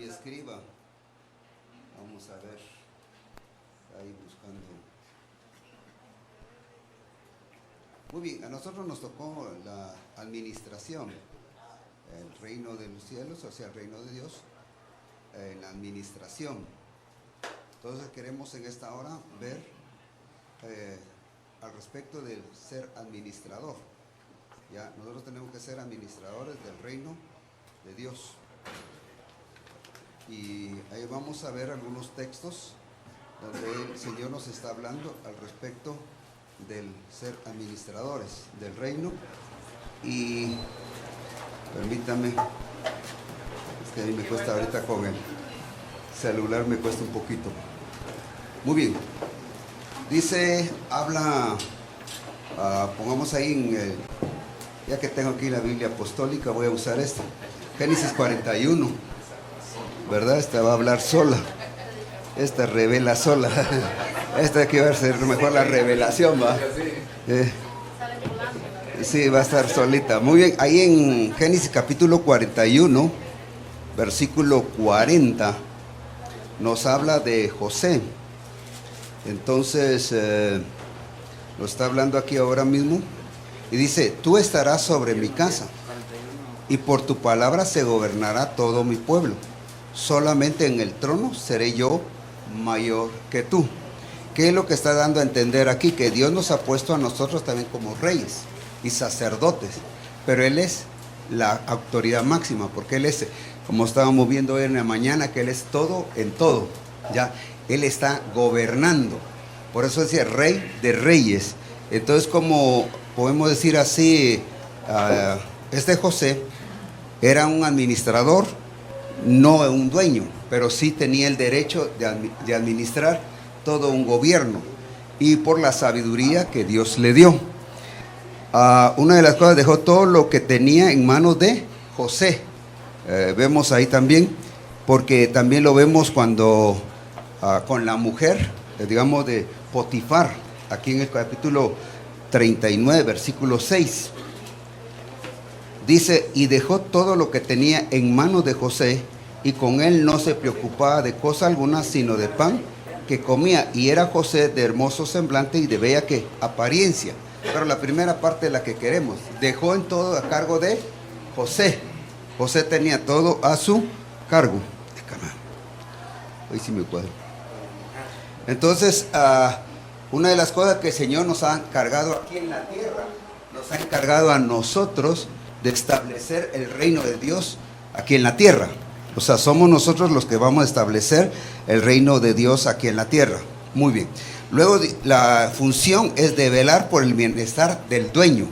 mi escriba. Vamos a ver, ahí buscando. Muy bien, a nosotros nos tocó la administración, el reino de los cielos, o sea, el reino de Dios, en la administración. Entonces queremos en esta hora ver al respecto del ser administrador. Ya, nosotros tenemos que ser administradores del reino de Dios. Y ahí vamos a ver algunos textos donde el Señor nos está hablando al respecto del ser administradores del reino. Y permítame, es que a mí me cuesta ahorita con el celular, me cuesta un poquito. Muy bien, dice, habla, pongamos ahí ya que tengo aquí la Biblia apostólica, voy a usar esta, Génesis 41, ¿verdad? Esta va a hablar sola, esta revela sola, esta que va a ser mejor la revelación, ¿va? Sí, va a estar solita. Muy bien, ahí en Génesis capítulo 41, versículo 40, nos habla de José. Entonces, lo está hablando aquí ahora mismo, y dice, tú estarás sobre mi casa, y por tu palabra se gobernará todo mi pueblo. Solamente en el trono seré yo mayor que tú. ¿Qué es lo que está dando a entender aquí? Que Dios nos ha puesto a nosotros también como reyes y sacerdotes, pero Él es la autoridad máxima, porque Él es, como estábamos viendo hoy en la mañana, que Él es todo en todo, ya, Él está gobernando, por eso decía Rey de Reyes. Entonces, como podemos decir así, este José era un administrador, no un dueño, pero sí tenía el derecho de administrar todo un gobierno, y por la sabiduría que Dios le dio. Una de las cosas, dejó todo lo que tenía en manos de José. Vemos ahí también, porque también lo vemos cuando con la mujer, digamos, de Potifar, aquí en el capítulo 39, versículo 6. Dice, y dejó todo lo que tenía en manos de José, y con él no se preocupaba de cosa alguna, sino de pan que comía. Y era José de hermoso semblante y de bella que apariencia. Pero la primera parte es la que queremos. Dejó en todo a cargo de José. José tenía todo a su cargo. Hoy sí me cuadro. Entonces, una de las cosas que el Señor nos ha encargado aquí en la tierra, nos ha encargado a nosotros de establecer el reino de Dios aquí en la tierra. O sea, somos nosotros los que vamos a establecer el reino de Dios aquí en la tierra. Muy bien. Luego, la función es de velar por el bienestar del dueño,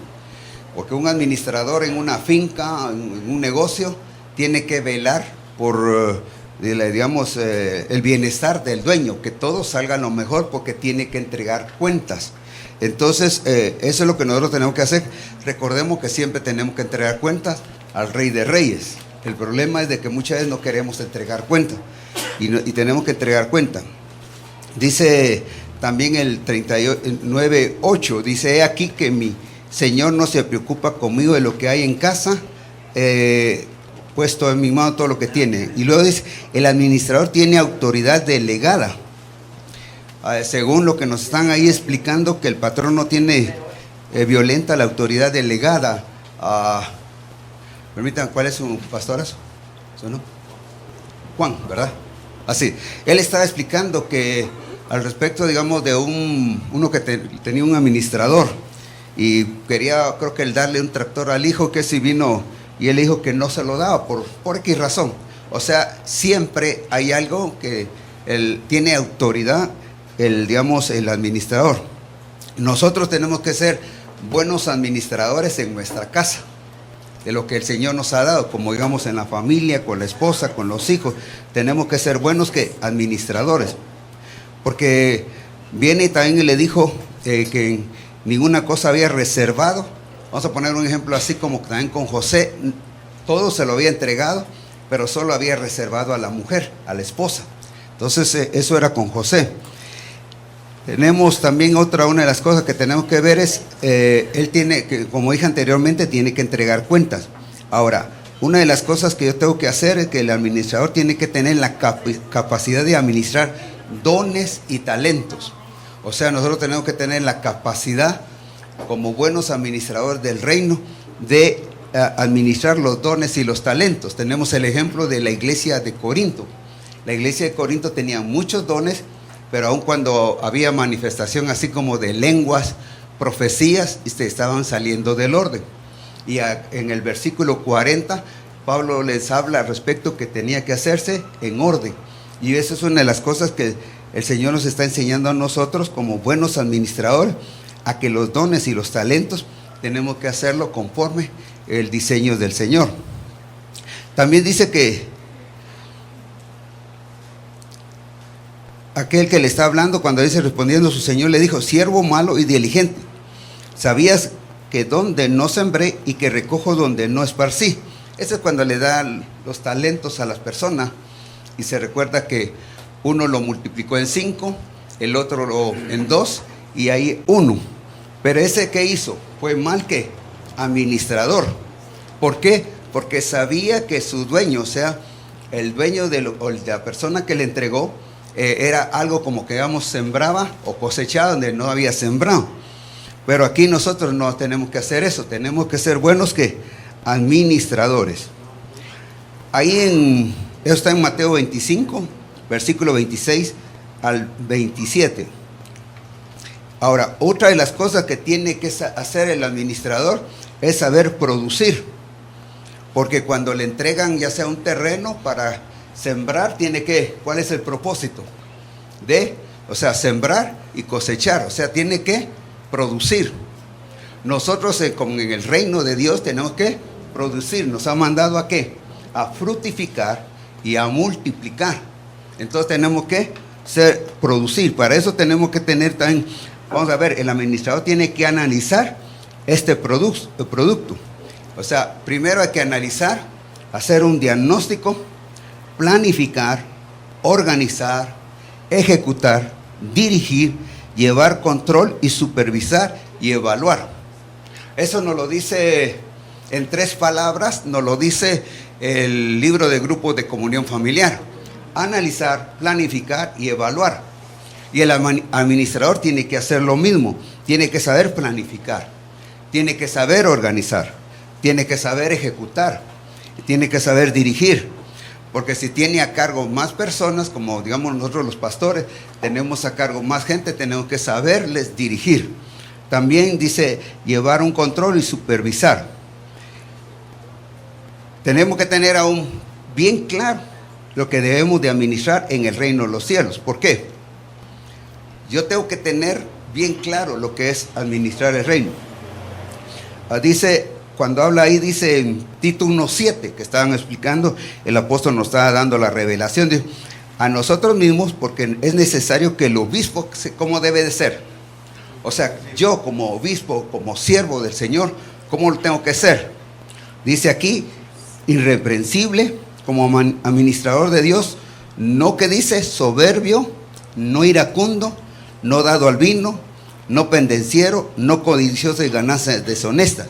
porque un administrador en una finca, en un negocio, tiene que velar por, digamos, el bienestar del dueño, que todo salga lo mejor, porque tiene que entregar cuentas. Entonces, eso es lo que nosotros tenemos que hacer. Recordemos que siempre tenemos que entregar cuentas al Rey de Reyes. El problema es de que muchas veces no queremos entregar cuentas, y tenemos que entregar cuenta. Dice también el 39:8, dice, he aquí que mi Señor no se preocupa conmigo de lo que hay en casa, puesto en mi mano todo lo que tiene. Y luego dice, el administrador tiene autoridad delegada. Según lo que nos están ahí explicando, que el patrón no tiene violenta la autoridad delegada. Permítanme, ¿cuál es su pastorazo? ¿No? Juan, ¿verdad? Así, él estaba explicando que al respecto, digamos, de uno que tenía un administrador, y quería, creo que, darle un tractor al hijo, que si vino, y él dijo que no se lo daba por X razón. O sea, siempre hay algo que él tiene autoridad, digamos, el administrador. Nosotros tenemos que ser buenos administradores en nuestra casa, de lo que el Señor nos ha dado, como digamos en la familia, con la esposa, con los hijos. Tenemos que ser buenos administradores, porque viene y también le dijo que ninguna cosa había reservado. Vamos a poner un ejemplo así como también con José, todo se lo había entregado, pero solo había reservado a la mujer, a la esposa. Entonces eso era con José. Tenemos también una de las cosas que tenemos que ver es, él tiene que, como dije anteriormente, tiene que entregar cuentas. Ahora, una de las cosas que yo tengo que hacer es que el administrador tiene que tener la capacidad de administrar dones y talentos. O sea, nosotros tenemos que tener la capacidad, como buenos administradores del reino, de administrar los dones y los talentos. Tenemos el ejemplo de la iglesia de Corinto. La iglesia de Corinto tenía muchos dones, pero aun cuando había manifestación así como de lenguas, profecías, estaban saliendo del orden. Y en el versículo 40, Pablo les habla al respecto que tenía que hacerse en orden. Y eso es una de las cosas que el Señor nos está enseñando a nosotros como buenos administradores, a que los dones y los talentos tenemos que hacerlo conforme el diseño del Señor. También dice que aquel que le está hablando, cuando dice respondiendo su Señor, le dijo: siervo malo y diligente, ¿sabías que donde no sembré y que recojo donde no esparcí? Eso es cuando le dan los talentos a las personas y se recuerda que uno lo multiplicó en 5, el otro en 2 y ahí 1. Pero ese que hizo fue mal que administrador. ¿Por qué? Porque sabía que su dueño, o sea, el dueño de la persona que le entregó, era algo como que, digamos, sembraba o cosechaba donde no había sembrado. Pero aquí nosotros no tenemos que hacer eso, tenemos que ser buenos que administradores. Ahí eso está en Mateo 25, versículo 26 al 27. Ahora, otra de las cosas que tiene que hacer el administrador es saber producir. Porque cuando le entregan ya sea un terreno para sembrar, ¿cuál es el propósito? O sea, sembrar y cosechar, o sea, tiene que producir. Nosotros como en el reino de Dios tenemos que producir. Nos ha mandado ¿a qué? A fructificar y a multiplicar. Entonces tenemos que producir. Para eso tenemos que tener también, vamos a ver, el administrador tiene que analizar este producto. O sea, primero hay que analizar, hacer un diagnóstico, planificar, organizar, ejecutar, dirigir, llevar control y supervisar y evaluar. Eso nos lo dice en 3 palabras, nos lo dice el libro de grupos de comunión familiar: analizar, planificar y evaluar. Y el administrador tiene que hacer lo mismo, tiene que saber planificar, tiene que saber organizar, tiene que saber ejecutar, tiene que saber dirigir. Porque si tiene a cargo más personas, como digamos nosotros los pastores, tenemos a cargo más gente, tenemos que saberles dirigir. También dice llevar un control y supervisar. Tenemos que tener aún bien claro lo que debemos de administrar en el reino de los cielos. ¿Por qué? Yo tengo que tener bien claro lo que es administrar el reino. Cuando habla ahí, dice en Tito 1:7, que estaban explicando, el apóstol nos estaba dando la revelación, dice, a nosotros mismos, porque es necesario que el obispo, ¿cómo debe de ser? O sea, yo como obispo, como siervo del Señor, ¿cómo lo tengo que ser? Dice aquí, irreprensible, como administrador de Dios, no que dice soberbio, no iracundo, no dado al vino, no pendenciero, no codicioso de ganancias deshonestas.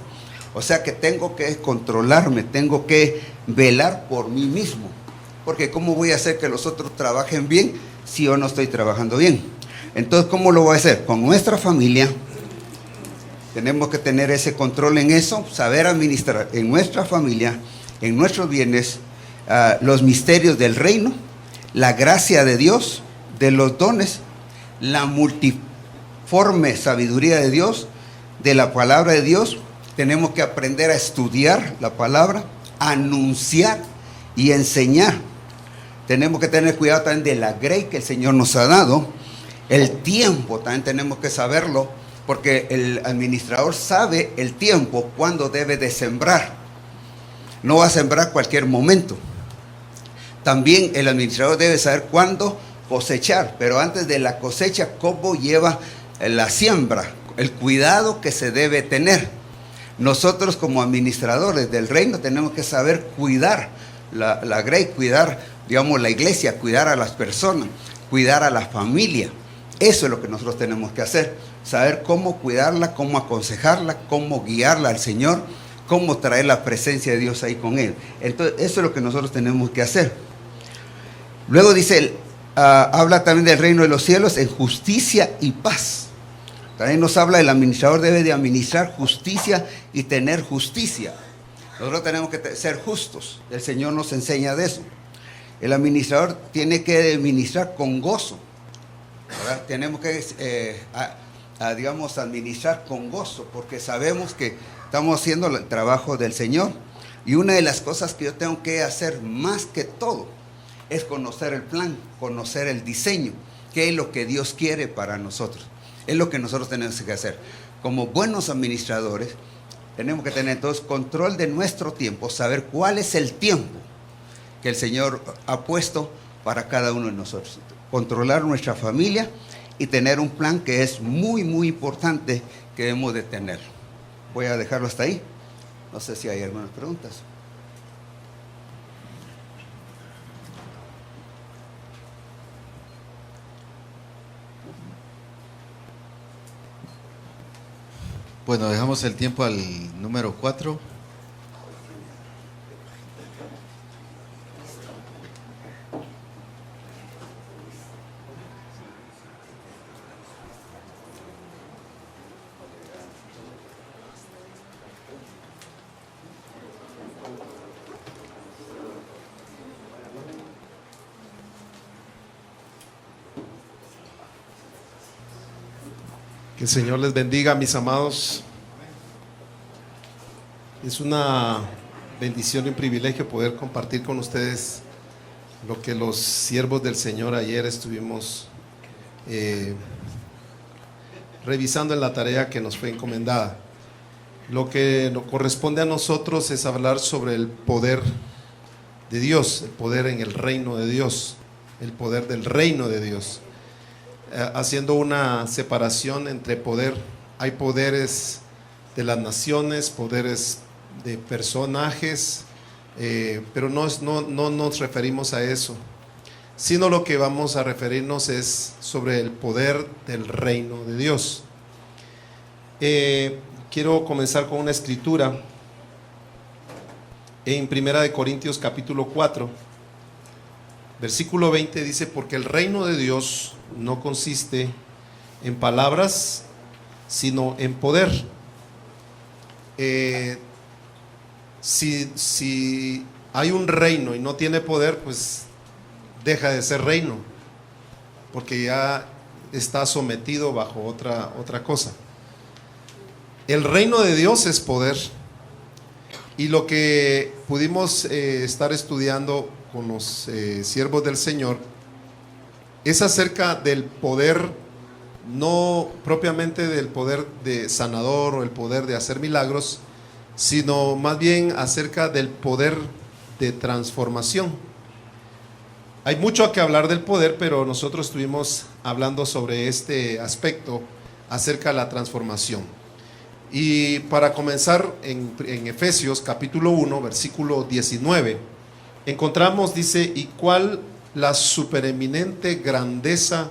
O sea que tengo que controlarme, tengo que velar por mí mismo. Porque ¿cómo voy a hacer que los otros trabajen bien si yo no estoy trabajando bien? Entonces, ¿cómo lo voy a hacer? Con nuestra familia tenemos que tener ese control en eso, saber administrar en nuestra familia, en nuestros bienes, los misterios del reino, la gracia de Dios, de los dones, la multiforme sabiduría de Dios, de la palabra de Dios. Tenemos que aprender a estudiar la palabra, anunciar y enseñar. Tenemos que tener cuidado también de la grey que el Señor nos ha dado. El tiempo también tenemos que saberlo, porque el administrador sabe el tiempo, cuándo debe de sembrar. No va a sembrar cualquier momento. También el administrador debe saber cuándo cosechar, pero antes de la cosecha, cómo lleva la siembra, el cuidado que se debe tener. Nosotros como administradores del reino tenemos que saber cuidar la grey, cuidar, digamos, la iglesia, cuidar a las personas, cuidar a la familia. Eso es lo que nosotros tenemos que hacer, saber cómo cuidarla, cómo aconsejarla, cómo guiarla al Señor, cómo traer la presencia de Dios ahí con él. Entonces, eso es lo que nosotros tenemos que hacer. Luego dice, habla también del reino de los cielos en justicia y paz. También nos habla, el administrador debe de administrar justicia y tener justicia. Nosotros tenemos que ser justos. El Señor nos enseña de eso. El administrador tiene que administrar con gozo, ¿verdad? Tenemos que, digamos, administrar con gozo, porque sabemos que estamos haciendo el trabajo del Señor. Y una de las cosas que yo tengo que hacer más que todo es conocer el plan, conocer el diseño, qué es lo que Dios quiere para nosotros. Es lo que nosotros tenemos que hacer. Como buenos administradores, tenemos que tener entonces control de nuestro tiempo, saber cuál es el tiempo que el Señor ha puesto para cada uno de nosotros. Controlar nuestra familia y tener un plan que es muy, muy importante que debemos de tener. Voy a dejarlo hasta ahí. No sé si hay algunas preguntas. Bueno, dejamos el tiempo al número 4. Que el Señor les bendiga, mis amados. Es una bendición y un privilegio poder compartir con ustedes lo que los siervos del Señor ayer estuvimos revisando en la tarea que nos fue encomendada. Lo que nos corresponde a nosotros es hablar sobre el poder de Dios, el poder en el reino de Dios, el poder del reino de Dios. Haciendo una separación entre poder. Hay poderes de las naciones, poderes de personajes, pero no nos referimos a eso, sino lo que vamos a referirnos es sobre el poder del reino de Dios. Quiero comenzar con una escritura en 1 Corintios capítulo 4, versículo 20, dice: porque el reino de Dios no consiste en palabras, sino en poder. Si hay un reino y no tiene poder, pues deja de ser reino, porque ya está sometido bajo otra cosa. El reino de Dios es poder, y lo que pudimos estar estudiando con los siervos del Señor es acerca del poder, no propiamente del poder de sanador o el poder de hacer milagros, sino más bien acerca del poder de transformación. Hay mucho que hablar del poder, pero nosotros estuvimos hablando sobre este aspecto acerca de la transformación. Y para comenzar, en Efesios capítulo 1, versículo 19, encontramos, dice: y cuál la supereminente grandeza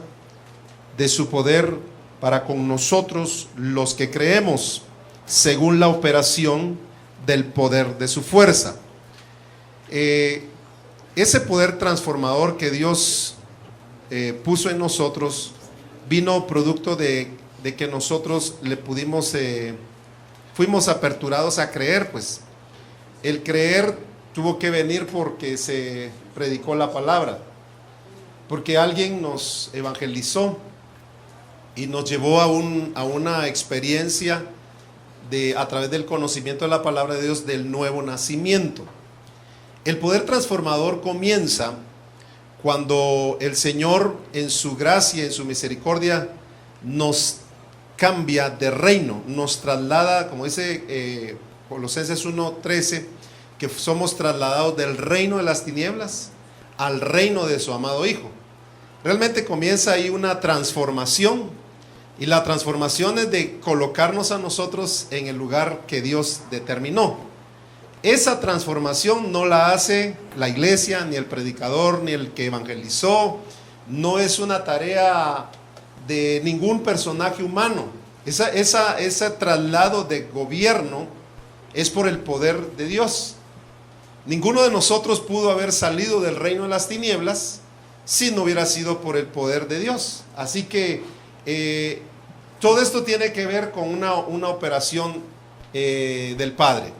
de su poder para con nosotros los que creemos, según la operación del poder de su fuerza. Ese poder transformador que Dios puso en nosotros vino producto de que nosotros le pudimos, fuimos aperturados a creer. Pues el creer tuvo que venir porque se predicó la palabra, porque alguien nos evangelizó y nos llevó a una experiencia a través del conocimiento de la palabra de Dios, del nuevo nacimiento. El poder transformador comienza cuando el Señor, en su gracia, en su misericordia, nos cambia de reino, nos traslada, como dice Colosenses 1:13, que somos trasladados del reino de las tinieblas al reino de su amado Hijo. Realmente comienza ahí una transformación, y la transformación es de colocarnos a nosotros en el lugar que Dios determinó. Esa transformación no la hace la iglesia, ni el predicador, ni el que evangelizó. No es una tarea de ningún personaje humano. Ese traslado de gobierno es por el poder de Dios. Ninguno de nosotros pudo haber salido del reino de las tinieblas si no hubiera sido por el poder de Dios. Así que todo esto tiene que ver con una operación del Padre.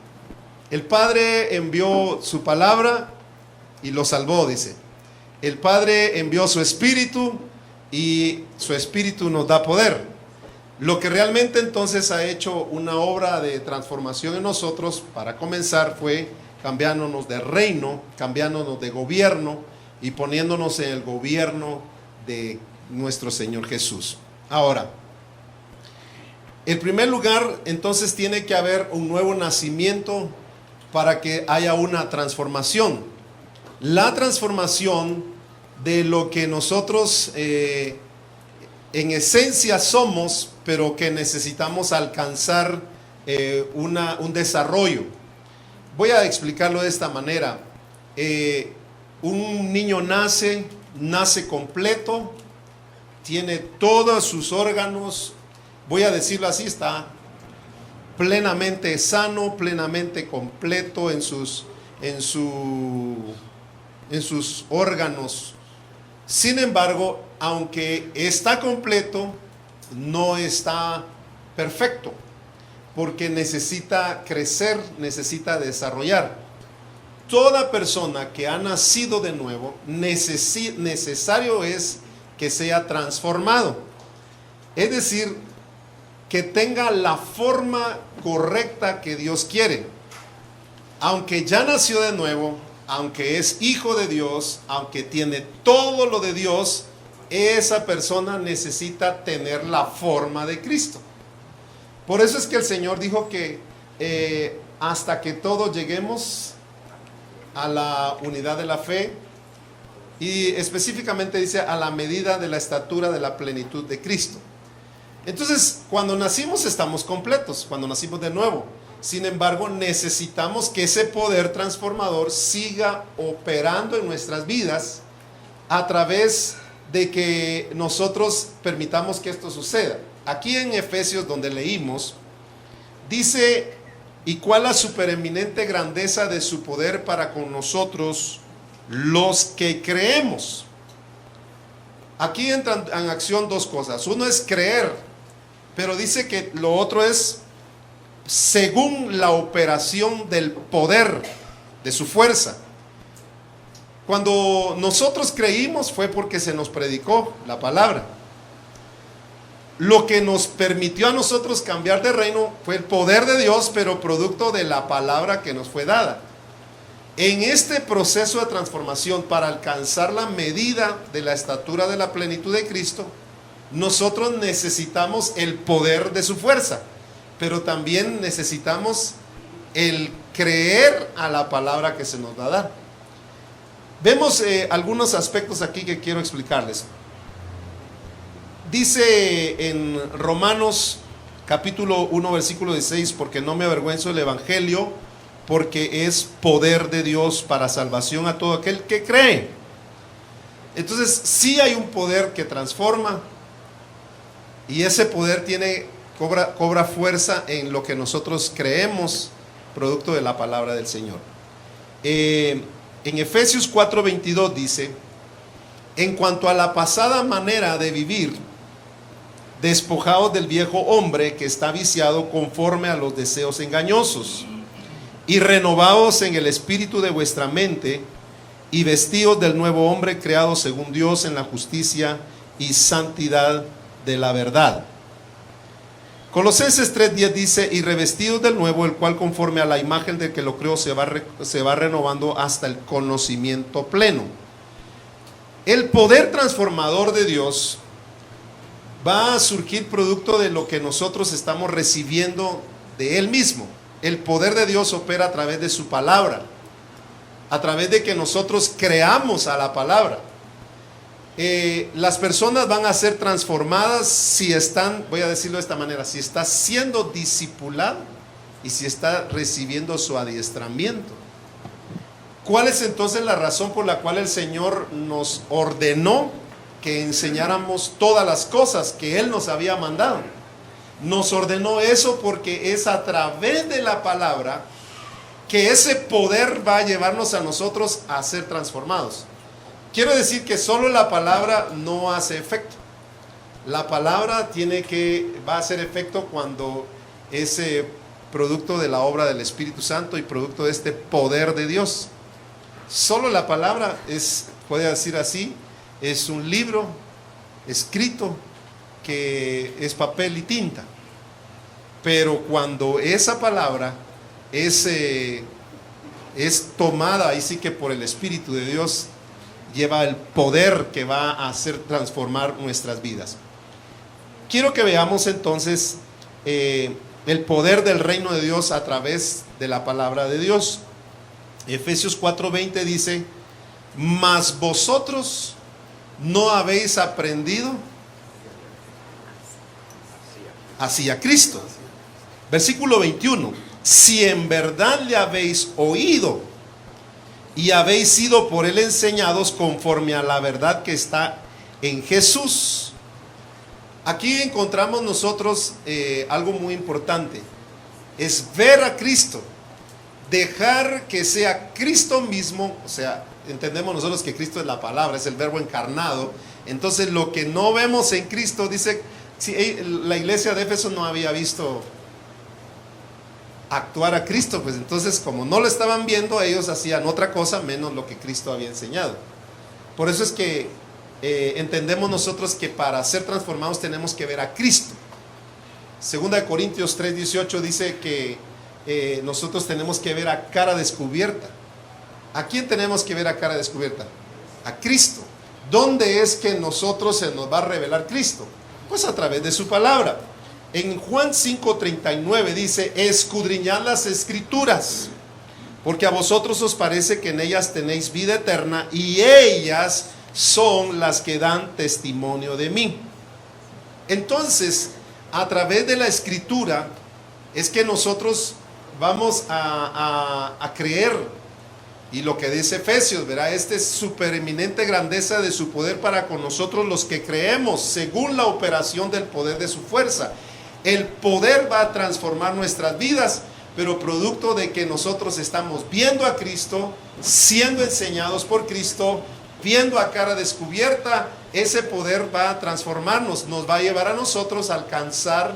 El Padre envió su palabra y lo salvó, dice. El Padre envió su Espíritu y su Espíritu nos da poder. Lo que realmente entonces ha hecho una obra de transformación en nosotros, para comenzar, fue cambiándonos de reino, cambiándonos de gobierno y poniéndonos en el gobierno de nuestro Señor Jesús. Ahora, en primer lugar, entonces tiene que haber un nuevo nacimiento para que haya una transformación. La transformación de lo que nosotros en esencia somos, pero que necesitamos alcanzar un desarrollo. Voy a explicarlo de esta manera. Un niño nace completo, tiene todos sus órganos, voy a decirlo así, está plenamente sano, plenamente completo en sus órganos. Sin embargo, aunque está completo, no está perfecto, porque necesita crecer, necesita desarrollar. Toda persona que ha nacido de nuevo, necesario es que sea transformado. Es decir, que tenga la forma correcta que Dios quiere. Aunque ya nació de nuevo, aunque es hijo de Dios, aunque tiene todo lo de Dios, esa persona necesita tener la forma de Cristo. Por eso es que el Señor dijo que hasta que todos lleguemos a la unidad de la fe, y específicamente dice a la medida de la estatura de la plenitud de Cristo. Entonces, cuando nacimos estamos completos, cuando nacimos de nuevo. Sin embargo, necesitamos que ese poder transformador siga operando en nuestras vidas a través de que nosotros permitamos que esto suceda. Aquí en Efesios, donde leímos, dice: ¿y cuál la supereminente grandeza de su poder para con nosotros los que creemos? Aquí entran en acción dos cosas. Uno es creer, pero dice que lo otro es según la operación del poder de su fuerza. Cuando nosotros creímos fue porque se nos predicó la palabra. Lo que nos permitió a nosotros cambiar de reino fue el poder de Dios, pero producto de la palabra que nos fue dada. En este proceso de transformación, para alcanzar la medida de la estatura de la plenitud de Cristo, nosotros necesitamos el poder de su fuerza, pero también necesitamos el creer a la palabra que se nos va a dar. Vemos algunos aspectos aquí que quiero explicarles. Dice en Romanos capítulo 1 versículo 16: porque no me avergüenzo del evangelio, porque es poder de Dios para salvación a todo aquel que cree. Entonces sí hay un poder que transforma, y ese poder cobra fuerza en lo que nosotros creemos, producto de la palabra del Señor. En Efesios 4:22 dice: en cuanto a la pasada manera de vivir, despojaos del viejo hombre que está viciado conforme a los deseos engañosos, y renovaos en el espíritu de vuestra mente, y vestíos del nuevo hombre creado según Dios en la justicia y santidad de la verdad. Colosenses 3:10 dice: y revestidos del nuevo, el cual conforme a la imagen del que lo creó se va renovando hasta el conocimiento pleno. El poder transformador de Dios va a surgir producto de lo que nosotros estamos recibiendo de Él mismo. El poder de Dios opera a través de su palabra, a través de que nosotros creamos a la palabra. Las personas van a ser transformadas si están, voy a decirlo de esta manera, si está siendo discipulado y si está recibiendo su adiestramiento. ¿Cuál es entonces la razón por la cual el Señor nos ordenó que enseñáramos todas las cosas que Él nos había mandado? Nos ordenó eso porque es a través de la palabra que ese poder va a llevarnos a nosotros a ser transformados. Quiero decir que solo la palabra no hace efecto. La palabra va a hacer efecto cuando ese producto de la obra del Espíritu Santo y producto de este poder de Dios. Solo la palabra puede decir así, es un libro escrito que es papel y tinta. Pero cuando esa palabra es tomada, ahí sí que por el Espíritu de Dios, lleva el poder que va a hacer transformar nuestras vidas. Quiero que veamos entonces el poder del reino de Dios a través de la palabra de Dios. Efesios 4:20 dice: mas vosotros no habéis aprendido así a Cristo. Versículo 21: si en verdad le habéis oído y habéis sido por él enseñados conforme a la verdad que está en Jesús. Aquí encontramos nosotros algo muy importante, es ver a Cristo, dejar que sea Cristo mismo. O sea, entendemos nosotros que Cristo es la palabra, es el verbo encarnado. Entonces lo que no vemos en Cristo, dice, si la iglesia de Éfeso no había visto actuar a Cristo, pues entonces como no lo estaban viendo, ellos hacían otra cosa menos lo que Cristo había enseñado. Por eso es que entendemos nosotros que para ser transformados tenemos que ver a Cristo. Segunda de Corintios 3:18 dice que nosotros tenemos que ver a cara descubierta. ¿A quién tenemos que ver a cara descubierta? A Cristo. ¿Dónde es que nosotros se nos va a revelar Cristo? Pues a través de su palabra. En Juan 5:39 dice: escudriñad las escrituras, porque a vosotros os parece que en ellas tenéis vida eterna, y ellas son las que dan testimonio de mí. Entonces, a través de la escritura es que nosotros vamos a creer. Y lo que dice Efesios, verá, esta es supereminente grandeza de su poder para con nosotros los que creemos, según la operación del poder de su fuerza. El poder va a transformar nuestras vidas, pero producto de que nosotros estamos viendo a Cristo, siendo enseñados por Cristo, viendo a cara descubierta, ese poder va a transformarnos, nos va a llevar a nosotros a alcanzar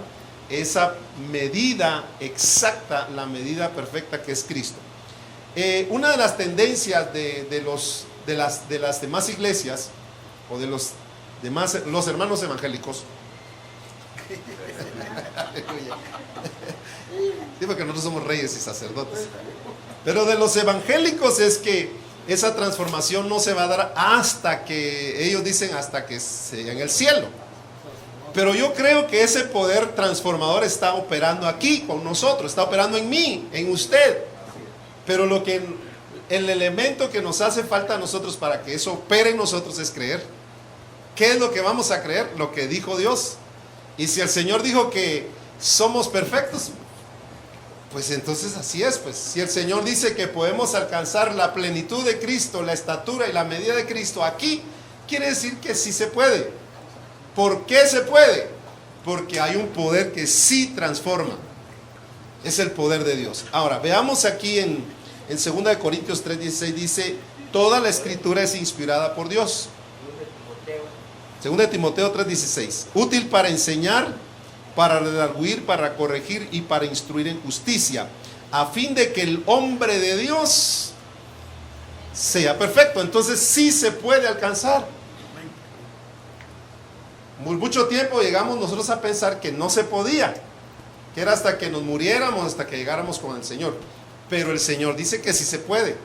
esa medida exacta, la medida perfecta que es Cristo. Una de las tendencias de las demás iglesias, o de los hermanos evangélicos, sí, porque nosotros somos reyes y sacerdotes, pero de los evangélicos es que esa transformación no se va a dar hasta que ellos dicen hasta que sea en el cielo. Pero yo creo que ese poder transformador está operando aquí con nosotros, está operando en mí, en usted. Pero el elemento que nos hace falta a nosotros para que eso opere en nosotros es creer. ¿Qué es lo que vamos a creer? Lo que dijo Dios. Y si el Señor dijo que somos perfectos, pues entonces así es. Pues si el Señor dice que podemos alcanzar la plenitud de Cristo, la estatura y la medida de Cristo aquí, quiere decir que sí se puede. ¿Por qué se puede? Porque hay un poder que sí transforma. Es el poder de Dios. Ahora, veamos aquí en 2 Corintios 3:16 dice: toda la escritura es inspirada por Dios. 2 Timoteo 3:16, útil para enseñar, para redarguir, para corregir y para instruir en justicia, a fin de que el hombre de Dios sea perfecto. Entonces sí se puede alcanzar. Mucho tiempo llegamos nosotros a pensar que no se podía, que era hasta que nos muriéramos, hasta que llegáramos con el Señor. Pero el Señor dice que sí se puede.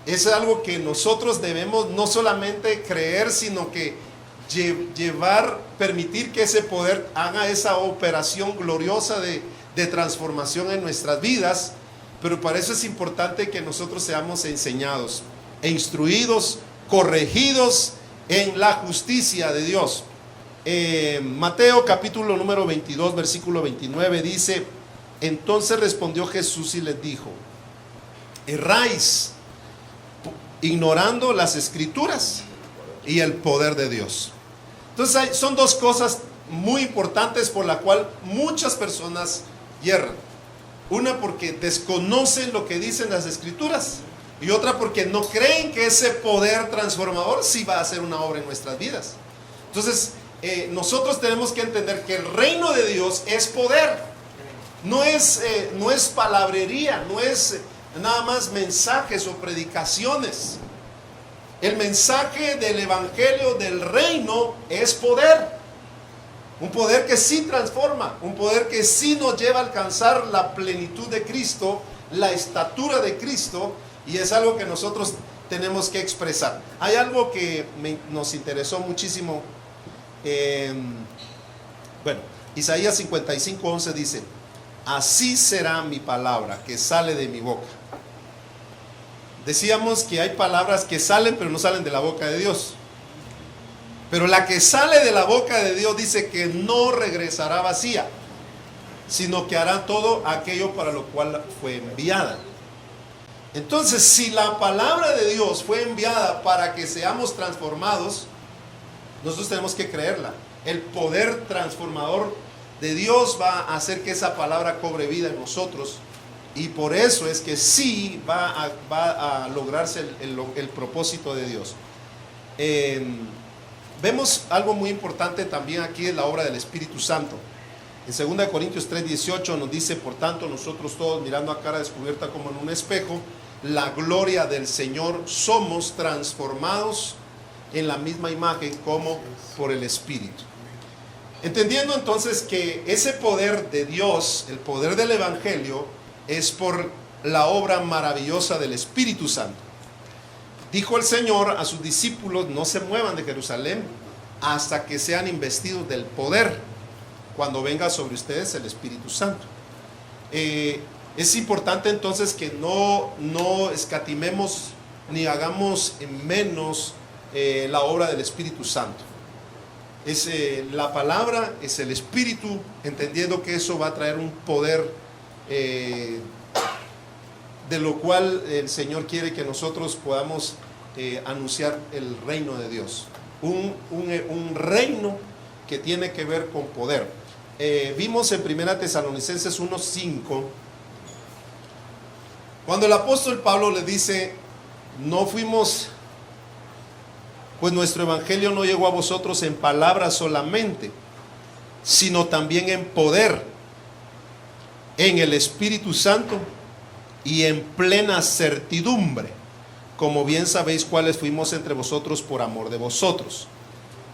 Es algo que nosotros debemos no solamente creer, sino que permitir que ese poder haga esa operación gloriosa de transformación en nuestras vidas. Pero para eso es importante que nosotros seamos enseñados e instruidos, corregidos en la justicia de Dios. Mateo capítulo número 22 versículo 29 dice: entonces respondió Jesús y les dijo: erráis ignorando las escrituras y el poder de Dios. Entonces son dos cosas muy importantes por la cual muchas personas yerran. Una porque desconocen lo que dicen las escrituras, y otra porque no creen que ese poder transformador sí va a hacer una obra en nuestras vidas. Entonces, nosotros tenemos que entender que el reino de Dios es poder. No es palabrería, no es nada más mensajes o predicaciones. El mensaje del evangelio del reino es poder. Un poder que sí transforma, un poder que sí nos lleva a alcanzar la plenitud de Cristo, la estatura de Cristo, y es algo que nosotros tenemos que expresar. Hay algo que nos interesó muchísimo. Isaías 55:11 dice: así será mi palabra que sale de mi boca. Decíamos que hay palabras que salen, pero no salen de la boca de Dios. Pero la que sale de la boca de Dios dice que no regresará vacía, sino que hará todo aquello para lo cual fue enviada. Entonces, si la palabra de Dios fue enviada para que seamos transformados, nosotros tenemos que creerla. El poder transformador de Dios va a hacer que esa palabra cobre vida en nosotros, y por eso es que sí va a lograrse el propósito de Dios. Vemos algo muy importante también aquí en la obra del Espíritu Santo. En 2 Corintios 3:18 nos dice: por tanto, nosotros todos, mirando a cara descubierta como en un espejo la gloria del Señor, somos transformados en la misma imagen como por el Espíritu. Entendiendo entonces que ese poder de Dios, el poder del Evangelio, es por la obra maravillosa del Espíritu Santo. Dijo el Señor a sus discípulos: no se muevan de Jerusalén hasta que sean investidos del poder, cuando venga sobre ustedes el Espíritu Santo. Es importante entonces que no escatimemos ni hagamos menos la obra del Espíritu Santo. Es la palabra, es el Espíritu, entendiendo que eso va a traer un poder de lo cual el Señor quiere que nosotros podamos anunciar el reino de Dios. Un reino que tiene que ver con poder. Vimos en 1 Tesalonicenses 1:5, cuando el apóstol Pablo le dice: pues nuestro evangelio no llegó a vosotros en palabras solamente, sino también en poder, en el Espíritu Santo y en plena certidumbre, como bien sabéis cuáles fuimos entre vosotros por amor de vosotros.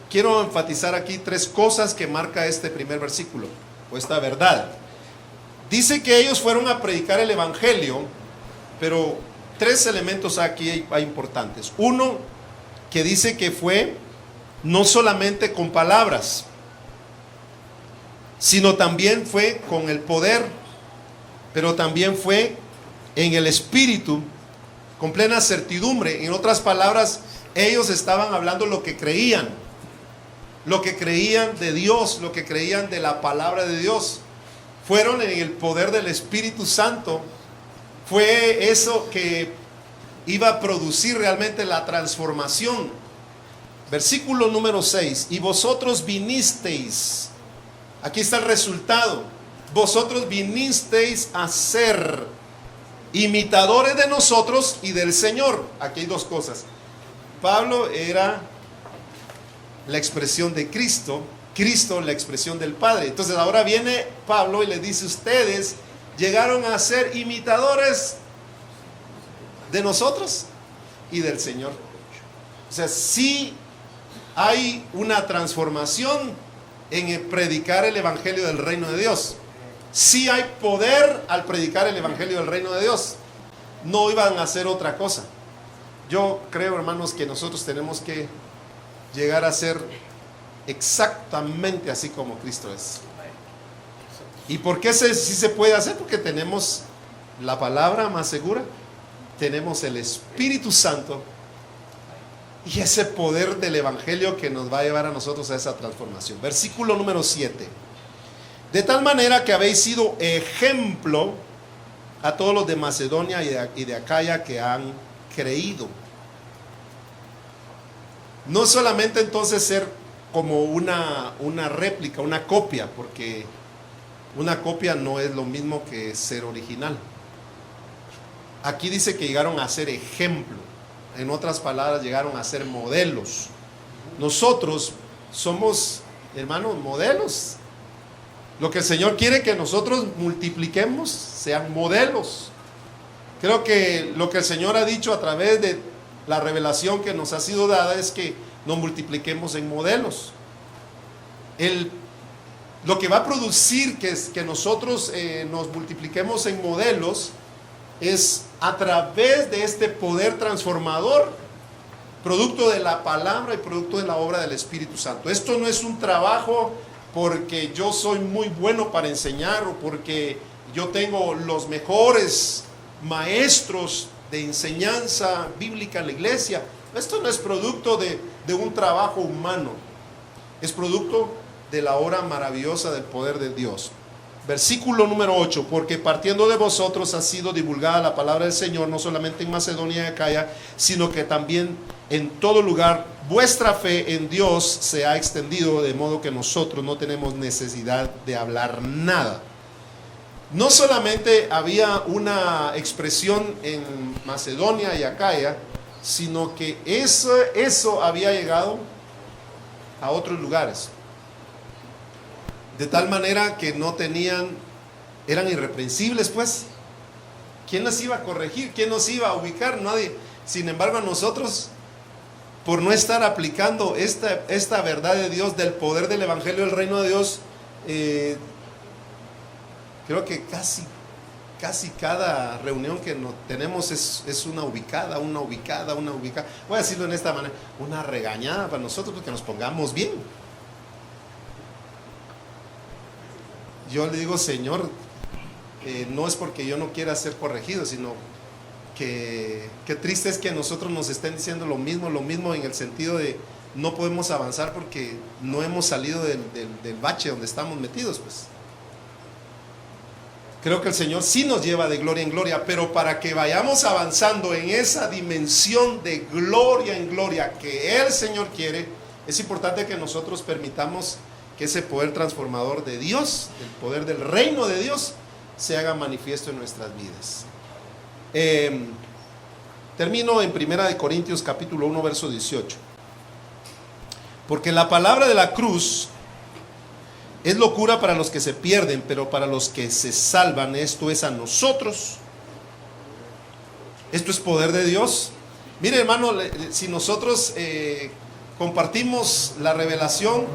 Quiero enfatizar aquí 3 cosas que marca este primer versículo, o esta verdad. Dice que ellos fueron a predicar el evangelio, pero 3 elementos aquí hay importantes. Uno, que dice que fue no solamente con palabras, sino también fue con el poder, pero también fue en el Espíritu, con plena certidumbre. En otras palabras, ellos estaban hablando lo que creían de Dios, lo que creían de la palabra de Dios. Fueron en el poder del Espíritu Santo. Fue eso que iba a producir realmente la transformación. Versículo número 6: y vosotros vinisteis, aquí está el resultado, vosotros vinisteis a ser imitadores de nosotros y del Señor. Aquí hay 2 cosas. Pablo era la expresión de Cristo, Cristo la expresión del Padre. Entonces ahora viene Pablo y le dice: ustedes llegaron a ser imitadores de nosotros y del Señor. O sea, sí hay una transformación en predicar el evangelio del reino de Dios. Sí hay poder al predicar el evangelio del reino de Dios. No iban a hacer otra cosa. Yo creo, hermanos, que nosotros tenemos que llegar a ser exactamente así como Cristo es. ¿Y por qué sí se puede hacer? Porque tenemos la palabra más segura, tenemos el Espíritu Santo y ese poder del evangelio que nos va a llevar a nosotros a esa transformación. Versículo número 7: de tal manera que habéis sido ejemplo a todos los de Macedonia y de Acaya que han creído. No solamente entonces ser como una réplica, una copia, porque una copia no es lo mismo que ser original. Aquí dice que llegaron a ser ejemplo, en otras palabras, llegaron a ser modelos. Nosotros somos, hermanos, modelos. Lo que el Señor quiere que nosotros multipliquemos sean modelos. Creo que lo que el Señor ha dicho a través de la revelación que nos ha sido dada es que nos multipliquemos en modelos. Lo que va a producir que nosotros nos multipliquemos en modelos es a través de este poder transformador, producto de la palabra y producto de la obra del Espíritu Santo. Esto no es un trabajo porque yo soy muy bueno para enseñar o porque yo tengo los mejores maestros de enseñanza bíblica en la iglesia. Esto no es producto de un trabajo humano, es producto de la obra maravillosa del poder de Dios. Versículo número 8, porque partiendo de vosotros ha sido divulgada la palabra del Señor, no solamente en Macedonia y Acaya, sino que también en todo lugar vuestra fe en Dios se ha extendido, de modo que nosotros no tenemos necesidad de hablar nada. No solamente había una expresión en Macedonia y Acaya, sino que eso había llegado a otros lugares. De tal manera que no tenían, eran irreprensibles, pues. ¿Quién nos iba a corregir? ¿Quién nos iba a ubicar? Nadie. Sin embargo, nosotros, por no estar aplicando esta verdad de Dios, del poder del Evangelio del Reino de Dios, creo que casi cada reunión que tenemos es una ubicada. Voy a decirlo en esta manera, una regañada para nosotros porque nos pongamos bien. Yo le digo, Señor, no es porque yo no quiera ser corregido, sino que qué triste es que a nosotros nos estén diciendo lo mismo en el sentido de no podemos avanzar porque no hemos salido del bache donde estamos metidos, pues. Creo que el Señor sí nos lleva de gloria en gloria, pero para que vayamos avanzando en esa dimensión de gloria en gloria que el Señor quiere, es importante que nosotros permitamos que ese poder transformador de Dios, el poder del reino de Dios, se haga manifiesto en nuestras vidas. Termino en 1 Corintios capítulo 1 verso 18. Porque la palabra de la cruz es locura para los que se pierden, pero para los que se salvan, esto es a nosotros. Esto es poder de Dios. Mire, hermano, si nosotros compartimos la revelación,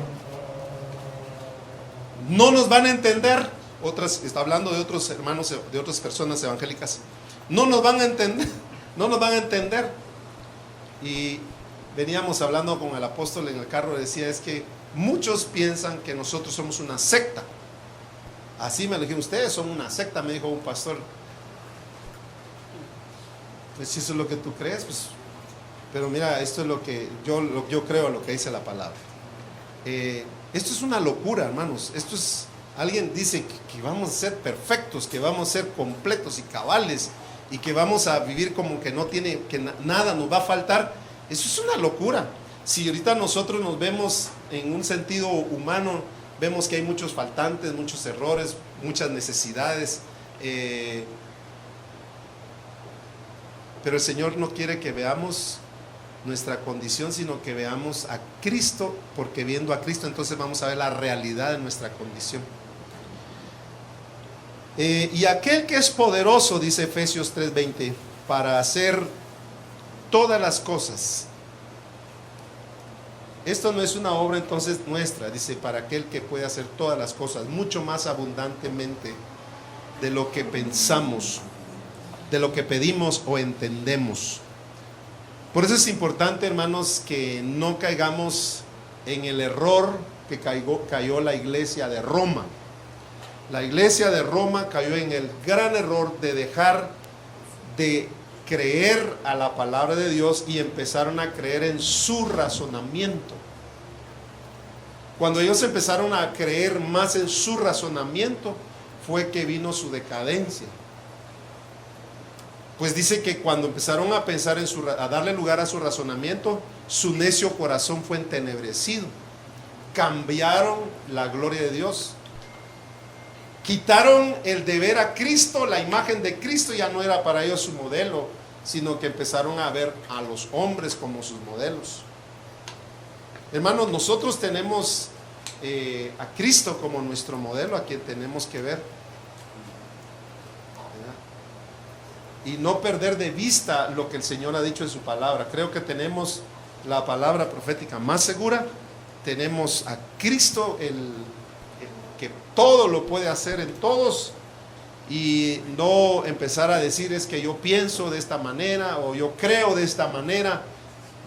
no nos van a entender. Está hablando de otros hermanos, de otras personas evangélicas. No nos van a entender. Y veníamos hablando con el apóstol en el carro, decía, es que muchos piensan que nosotros somos una secta. Así me lo dijeron, ustedes son una secta, me dijo un pastor. Pues si eso es lo que tú crees, pues, pero mira, esto es lo que yo creo, lo que dice la palabra. Esto es una locura, hermanos. Alguien dice que vamos a ser perfectos, que vamos a ser completos y cabales, y que vamos a vivir como que nada nos va a faltar. Eso es una locura. Si ahorita nosotros nos vemos en un sentido humano, vemos que hay muchos faltantes, muchos errores, muchas necesidades, pero el Señor no quiere que veamos nuestra condición, sino que veamos a Cristo, porque viendo a Cristo entonces vamos a ver la realidad de nuestra condición. Y aquel que es poderoso, dice Efesios 3:20, para hacer todas las cosas. Esto no es una obra entonces nuestra, dice, para aquel que puede hacer todas las cosas, mucho más abundantemente de lo que pensamos, de lo que pedimos o entendemos. Por eso es importante, hermanos, que no caigamos en el error que cayó la iglesia de Roma. La iglesia de Roma cayó en el gran error de dejar de creer a la palabra de Dios y empezaron a creer en su razonamiento. Cuando ellos empezaron a creer más en su razonamiento, fue que vino su decadencia. Pues dice que cuando empezaron a pensar a darle lugar a su razonamiento, su necio corazón fue entenebrecido. cambiaron la gloria de Dios. Quitaron el de ver a Cristo, la imagen de Cristo ya no era para ellos su modelo, sino que empezaron a ver a los hombres como sus modelos. Hermanos, nosotros tenemos a Cristo como nuestro modelo, a quien tenemos que ver. Y no perder de vista lo que el Señor ha dicho en su palabra. Creo que tenemos la palabra profética más segura. Tenemos a Cristo, el que todo lo puede hacer en todos, y no empezar a decir es que yo pienso de esta manera o yo creo de esta manera.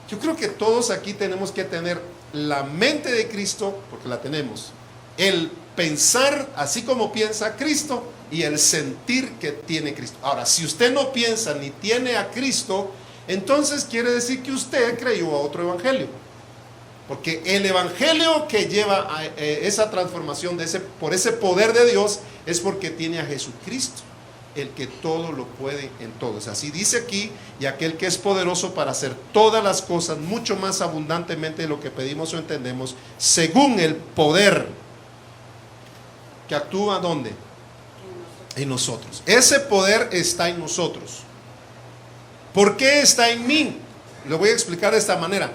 Yo creo que todos aquí tenemos que tener la mente de Cristo, porque la tenemos, el pensar así como piensa Cristo y el sentir que tiene Cristo. Ahora, si usted no piensa ni tiene a Cristo, entonces quiere decir que usted creyó a otro evangelio, porque el evangelio que lleva a esa transformación por ese poder de Dios es porque tiene a Jesucristo, el que todo lo puede en todos. Así dice aquí: y aquel que es poderoso para hacer todas las cosas mucho más abundantemente de lo que pedimos o entendemos, según el poder que actúa ¿dónde? En nosotros. Ese poder está en nosotros. ¿Por qué está en mí? Lo voy a explicar de esta manera.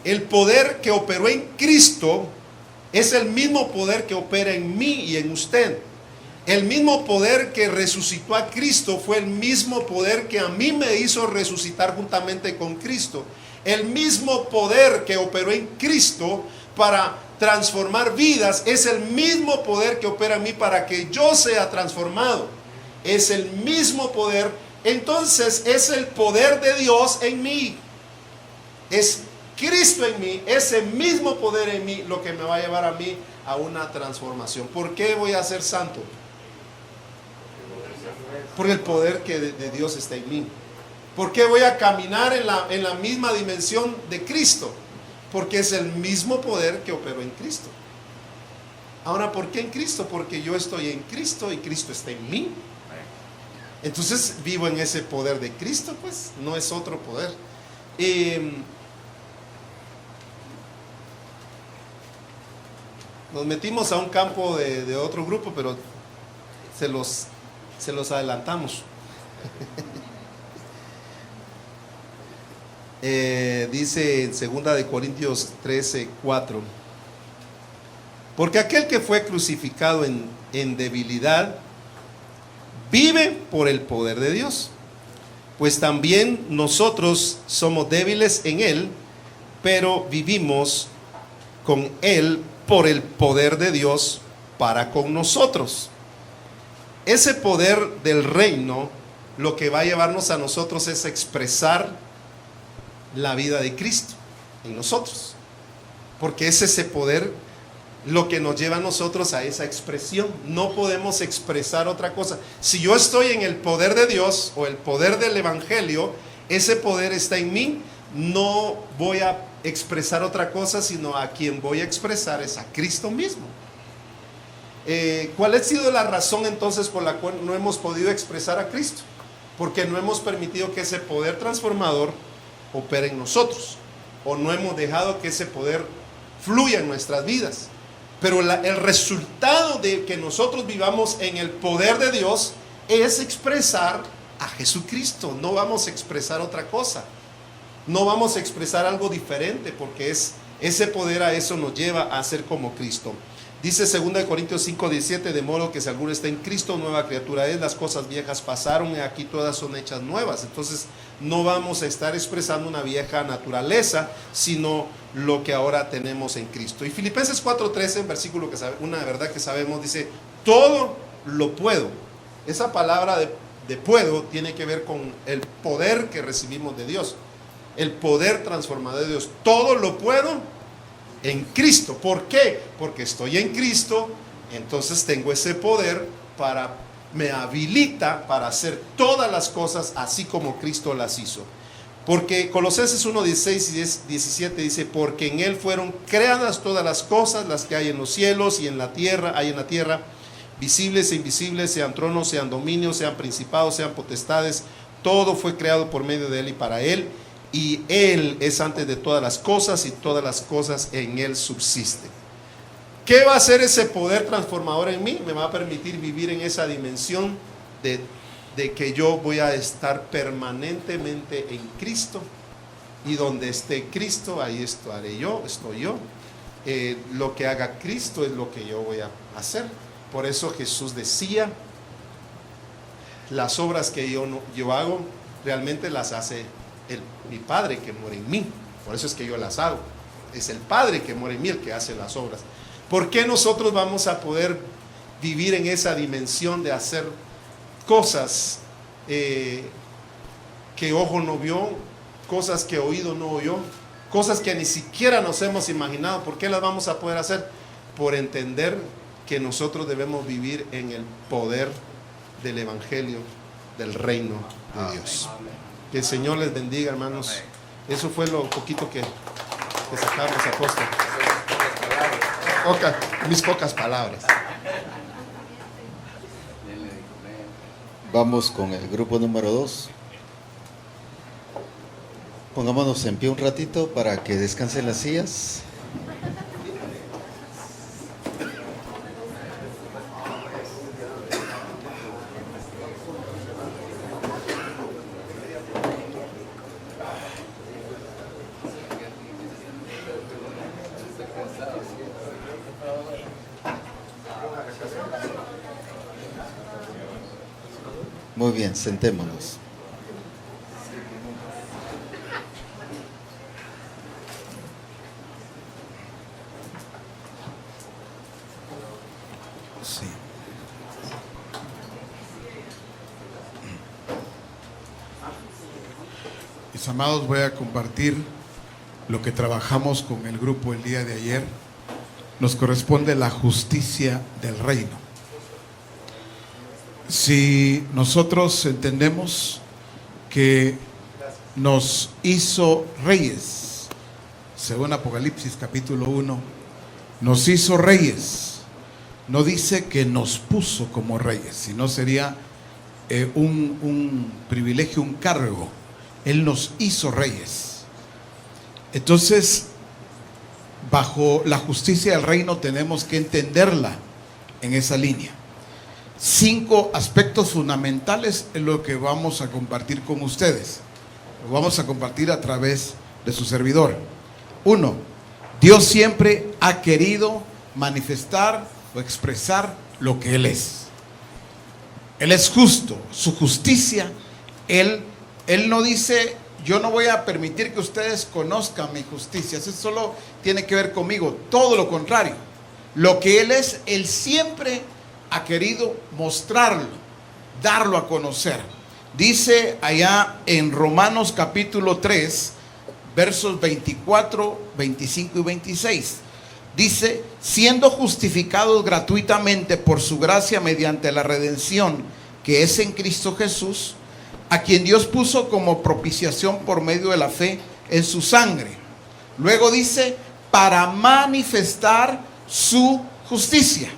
El poder que operó en Cristo es el mismo poder que opera en mí y en usted. El mismo poder que resucitó a Cristo fue el mismo poder que a mí me hizo resucitar juntamente con Cristo. El mismo poder que operó en Cristo para transformar vidas es el mismo poder que opera en mí para que yo sea transformado. Es el mismo poder. Entonces es el poder de Dios en mí. Es Cristo en mí, ese mismo poder en mí, lo que me va a llevar a mí a una transformación. ¿Por qué voy a ser santo? Porque el poder de Dios está en mí. ¿Por qué voy a caminar en la misma dimensión de Cristo? Porque es el mismo poder que operó en Cristo. Ahora, ¿por qué en Cristo? Porque yo estoy en Cristo y Cristo está en mí. Entonces vivo en ese poder de Cristo, pues no es otro poder. Nos metimos a un campo de otro grupo, pero se los adelantamos. Dice en 2 de Corintios 13:4: porque aquel que fue crucificado en debilidad vive por el poder de Dios, pues también nosotros somos débiles en él, pero vivimos con él por el poder de Dios para con nosotros. Ese poder del reino lo que va a llevarnos a nosotros es expresar la vida de Cristo en nosotros, porque es ese poder lo que nos lleva a nosotros a esa expresión. No podemos expresar otra cosa. Si yo estoy en el poder de Dios o el poder del evangelio, ese poder está en mí. No voy a expresar otra cosa, sino a quien voy a expresar es a Cristo mismo. ¿Cuál ha sido la razón entonces por la cual no hemos podido expresar a Cristo? Porque no hemos permitido que ese poder transformador opere en nosotros, o no hemos dejado que ese poder fluya en nuestras vidas. Pero el resultado de que nosotros vivamos en el poder de Dios es expresar a Jesucristo. No vamos a expresar otra cosa. No vamos a expresar algo diferente, porque ese poder a eso nos lleva a ser como Cristo. Dice 2 de Corintios 5:17: de modo que si alguno está en Cristo, nueva criatura es, las cosas viejas pasaron y aquí todas son hechas nuevas. Entonces no vamos a estar expresando una vieja naturaleza, sino lo que ahora tenemos en Cristo. Y Filipenses 4:13, versículo que una verdad que sabemos, dice: todo lo puedo. Esa palabra de puedo tiene que ver con el poder que recibimos de Dios, el poder transformador de Dios. Todo lo puedo en Cristo. ¿Por qué? Porque estoy en Cristo, entonces tengo ese poder me habilita para hacer todas las cosas así como Cristo las hizo. Porque Colosenses 1:16 y 17 dice: porque en él fueron creadas todas las cosas, las que hay en los cielos y en la tierra, visibles e invisibles, sean tronos, sean dominios, sean principados, sean potestades. Todo fue creado por medio de él y para él. Y él es antes de todas las cosas, y todas las cosas en él subsisten. ¿Qué va a hacer ese poder transformador en mí? Me va a permitir vivir en esa dimensión de que yo voy a estar permanentemente en Cristo, y donde esté Cristo, ahí estoy yo. Lo que haga Cristo es lo que yo voy a hacer. Por eso Jesús decía, las obras que yo hago, realmente las hace mi Padre que mora en mí. Por eso es que yo las hago. Es el Padre que mora en mí el que hace las obras. ¿Por qué nosotros vamos a poder vivir en esa dimensión de hacer cosas que ojo no vio, cosas que oído no oyó, cosas que ni siquiera nos hemos imaginado? ¿Por qué las vamos a poder hacer? Por entender que nosotros debemos vivir en el poder del Evangelio, del reino de Dios. Que el Señor les bendiga, hermanos. Eso fue lo poquito que sacamos, apóstol. Mis pocas palabras. Vamos con el grupo número 2. Pongámonos en pie un ratito para que descansen las sillas. Muy bien, sentémonos. Sí. Mis amados, voy a compartir lo que trabajamos con el grupo el día de ayer. Nos corresponde la justicia del reino. Si nosotros entendemos que nos hizo reyes, según Apocalipsis capítulo 1, nos hizo reyes, no dice que nos puso como reyes, sino sería un privilegio, un cargo. Él nos hizo reyes. Entonces, bajo la justicia del reino tenemos que entenderla en esa línea. 5 aspectos fundamentales es lo que vamos a compartir con ustedes. Lo vamos a compartir a través de su servidor. 1. Dios siempre ha querido manifestar o expresar lo que Él es. Él es justo, su justicia. Él no dice, yo no voy a permitir que ustedes conozcan mi justicia. Eso solo tiene que ver conmigo. Todo lo contrario. Lo que Él es, Él siempre ha querido mostrarlo, darlo a conocer. Dice allá en Romanos capítulo 3, versos 24, 25 y 26. Dice, siendo justificados gratuitamente por su gracia mediante la redención que es en Cristo Jesús, a quien Dios puso como propiciación por medio de la fe en su sangre. Luego dice, para manifestar su justicia.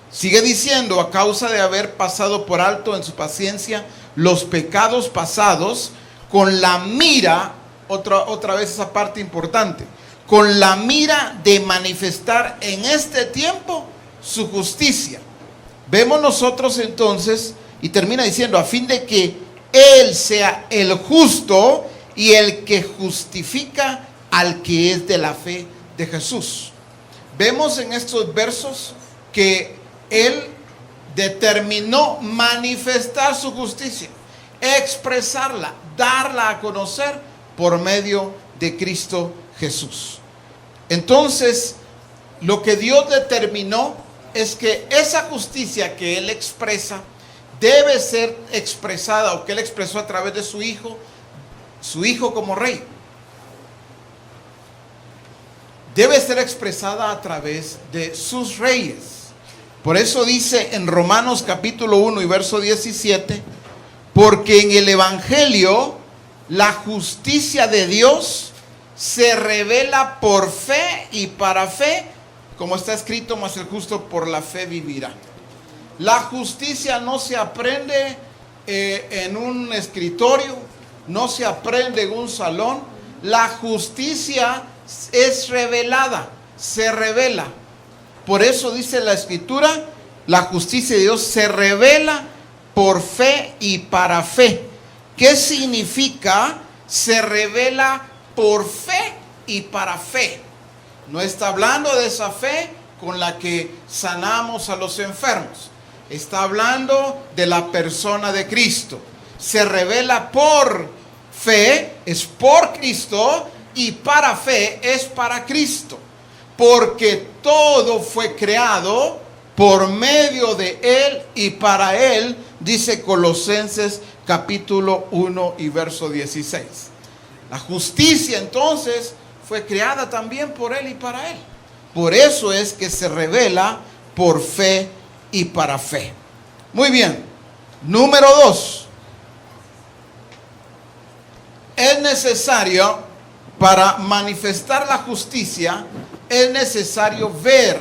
Sigue diciendo, a causa de haber pasado por alto en su paciencia los pecados pasados, con la mira, otra vez esa parte importante, con la mira de manifestar en este tiempo su justicia. Vemos nosotros entonces, y termina diciendo, a fin de que Él sea el justo y el que justifica al que es de la fe de Jesús. Vemos en estos versos que Él determinó manifestar su justicia, expresarla, darla a conocer por medio de Cristo Jesús. Entonces, lo que Dios determinó es que esa justicia que Él expresa debe ser expresada, o que Él expresó a través de su Hijo como Rey. Debe ser expresada a través de sus reyes. Por eso dice en Romanos capítulo 1 y verso 17, porque en el Evangelio la justicia de Dios se revela por fe y para fe, como está escrito, mas el justo por la fe vivirá. La justicia no se aprende en un escritorio, no se aprende en un salón. La justicia es revelada, se revela. Por eso dice la Escritura, la justicia de Dios se revela por fe y para fe. ¿Qué significa se revela por fe y para fe? No está hablando de esa fe con la que sanamos a los enfermos. Está hablando de la persona de Cristo. Se revela por fe, es por Cristo, y para fe es para Cristo. Porque todo fue creado por medio de Él y para Él, dice Colosenses capítulo 1 y verso 16. La justicia entonces fue creada también por Él y para Él. Por eso es que se revela por fe y para fe. Muy bien. Número 2. Es necesario, para manifestar la justicia, es necesario ver,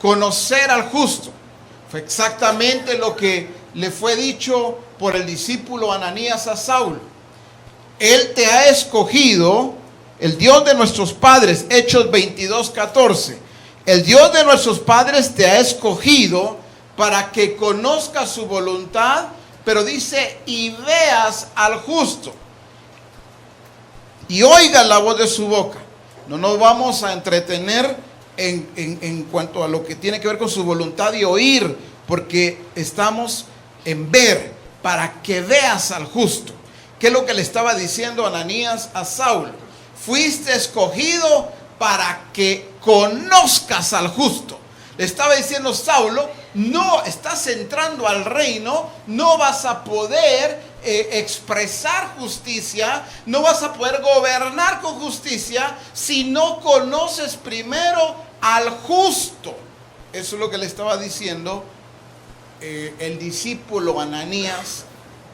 conocer al justo. Fue exactamente lo que le fue dicho por el discípulo Ananías a Saulo. Él te ha escogido, el Dios de nuestros padres, Hechos 22:14. El Dios de nuestros padres te ha escogido para que conozcas su voluntad, pero dice, y veas al justo, y oigas la voz de su boca. No nos vamos a entretener en cuanto a lo que tiene que ver con su voluntad y oír, porque estamos en ver, para que veas al justo. ¿Qué es lo que le estaba diciendo Ananías a Saulo? Fuiste escogido para que conozcas al justo. Le estaba diciendo Saulo, no estás entrando al reino, no vas a poder expresar justicia, no vas a poder gobernar con justicia si no conoces primero al justo. Eso es lo que le estaba diciendo el discípulo Ananías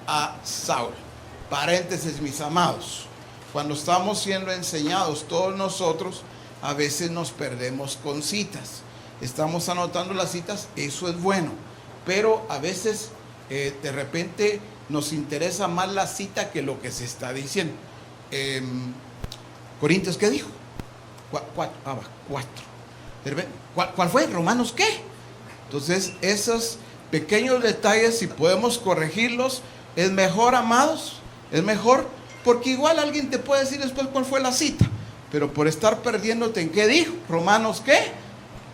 a Saulo. Paréntesis, mis amados, cuando estamos siendo enseñados todos nosotros, a veces nos perdemos con citas. Estamos anotando las citas, eso es bueno, pero a veces de repente nos interesa más la cita que lo que se está diciendo. Corintios, ¿qué dijo? 4. ¿Cuál fue? ¿Romanos qué? Entonces, esos pequeños detalles, si podemos corregirlos, es mejor, amados, es mejor, porque igual alguien te puede decir después cuál fue la cita, pero por estar perdiéndote en qué dijo, Romanos qué,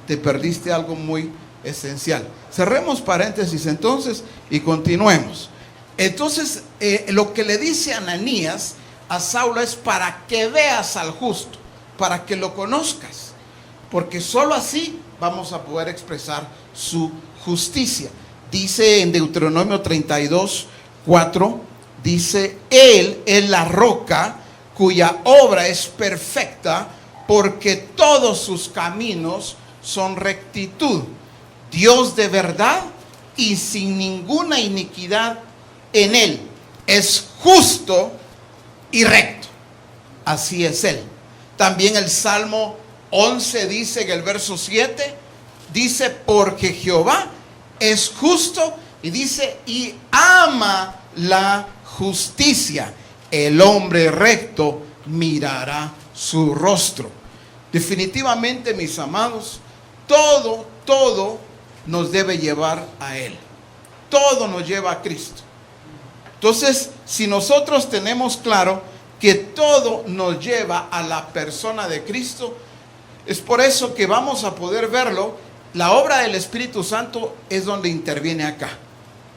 te perdiste algo muy esencial. Cerremos paréntesis entonces y continuemos. Entonces, lo que le dice Ananías a Saulo es para que veas al justo, para que lo conozcas, porque solo así vamos a poder expresar su justicia. Dice en Deuteronomio 32:4, dice, Él es la roca cuya obra es perfecta, porque todos sus caminos son rectitud, Dios de verdad y sin ninguna iniquidad en Él. Es justo y recto. Así es Él. También el Salmo 11 dice en el verso 7, dice, porque Jehová es justo, y dice, y ama la justicia. El hombre recto mirará su rostro. Definitivamente, mis amados, todo nos debe llevar a Él. Todo nos lleva a Cristo. Entonces, si nosotros tenemos claro que todo nos lleva a la persona de Cristo, es por eso que vamos a poder verlo. La obra del Espíritu Santo es donde interviene acá.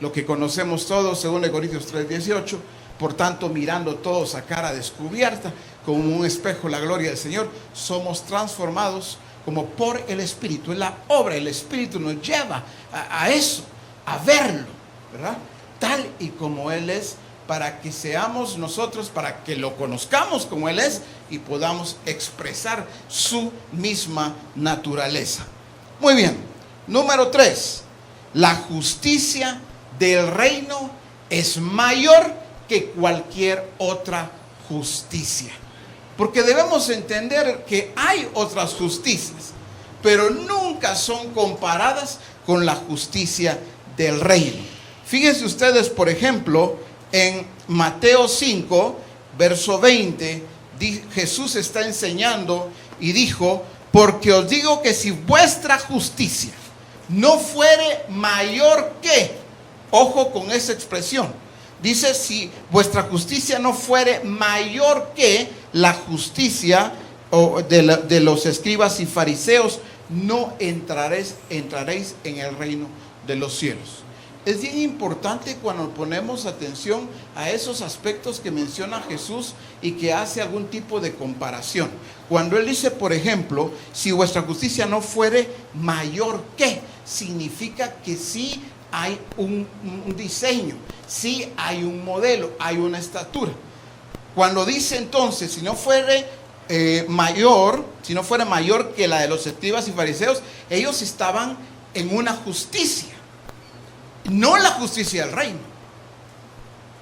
Lo que conocemos todos, según Corintios 3:18, por tanto, mirando todos a cara descubierta, como un espejo la gloria del Señor, somos transformados como por el Espíritu. Es la obra del Espíritu nos lleva a eso, a verlo, ¿verdad? Tal y como Él es, para que seamos nosotros, para que lo conozcamos como Él es y podamos expresar su misma naturaleza. Muy bien. Número 3. La justicia del reino es mayor que cualquier otra justicia. Porque debemos entender que hay otras justicias, pero nunca son comparadas con la justicia del reino. Fíjense ustedes, por ejemplo, en Mateo 5, verso 20, Jesús está enseñando y dijo, Porque os digo que si vuestra justicia no fuere mayor que, ojo con esa expresión, dice si vuestra justicia no fuere mayor que la justicia de los escribas y fariseos, no entraréis en el reino de los cielos. Es bien importante cuando ponemos atención a esos aspectos que menciona Jesús y que hace algún tipo de comparación. Cuando Él dice, por ejemplo, si vuestra justicia no fuere mayor que, significa que sí hay un diseño, sí hay un modelo, hay una estatura. Cuando dice entonces, si no fuere mayor que la de los escribas y fariseos, ellos estaban en una justicia, no la justicia del reino.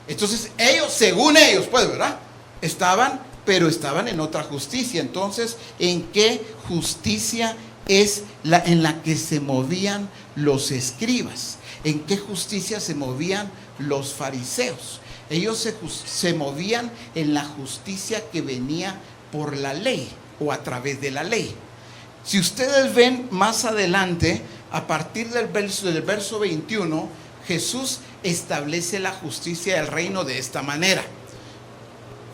Entonces ellos, según ellos, pues, ¿verdad? Estaban en otra justicia. Entonces, ¿en qué justicia es en la que se movían los escribas? ¿En qué justicia se movían los fariseos? Ellos se movían en la justicia que venía por la ley o a través de la ley. Si ustedes ven más adelante, a partir del verso 21, Jesús establece la justicia del reino de esta manera.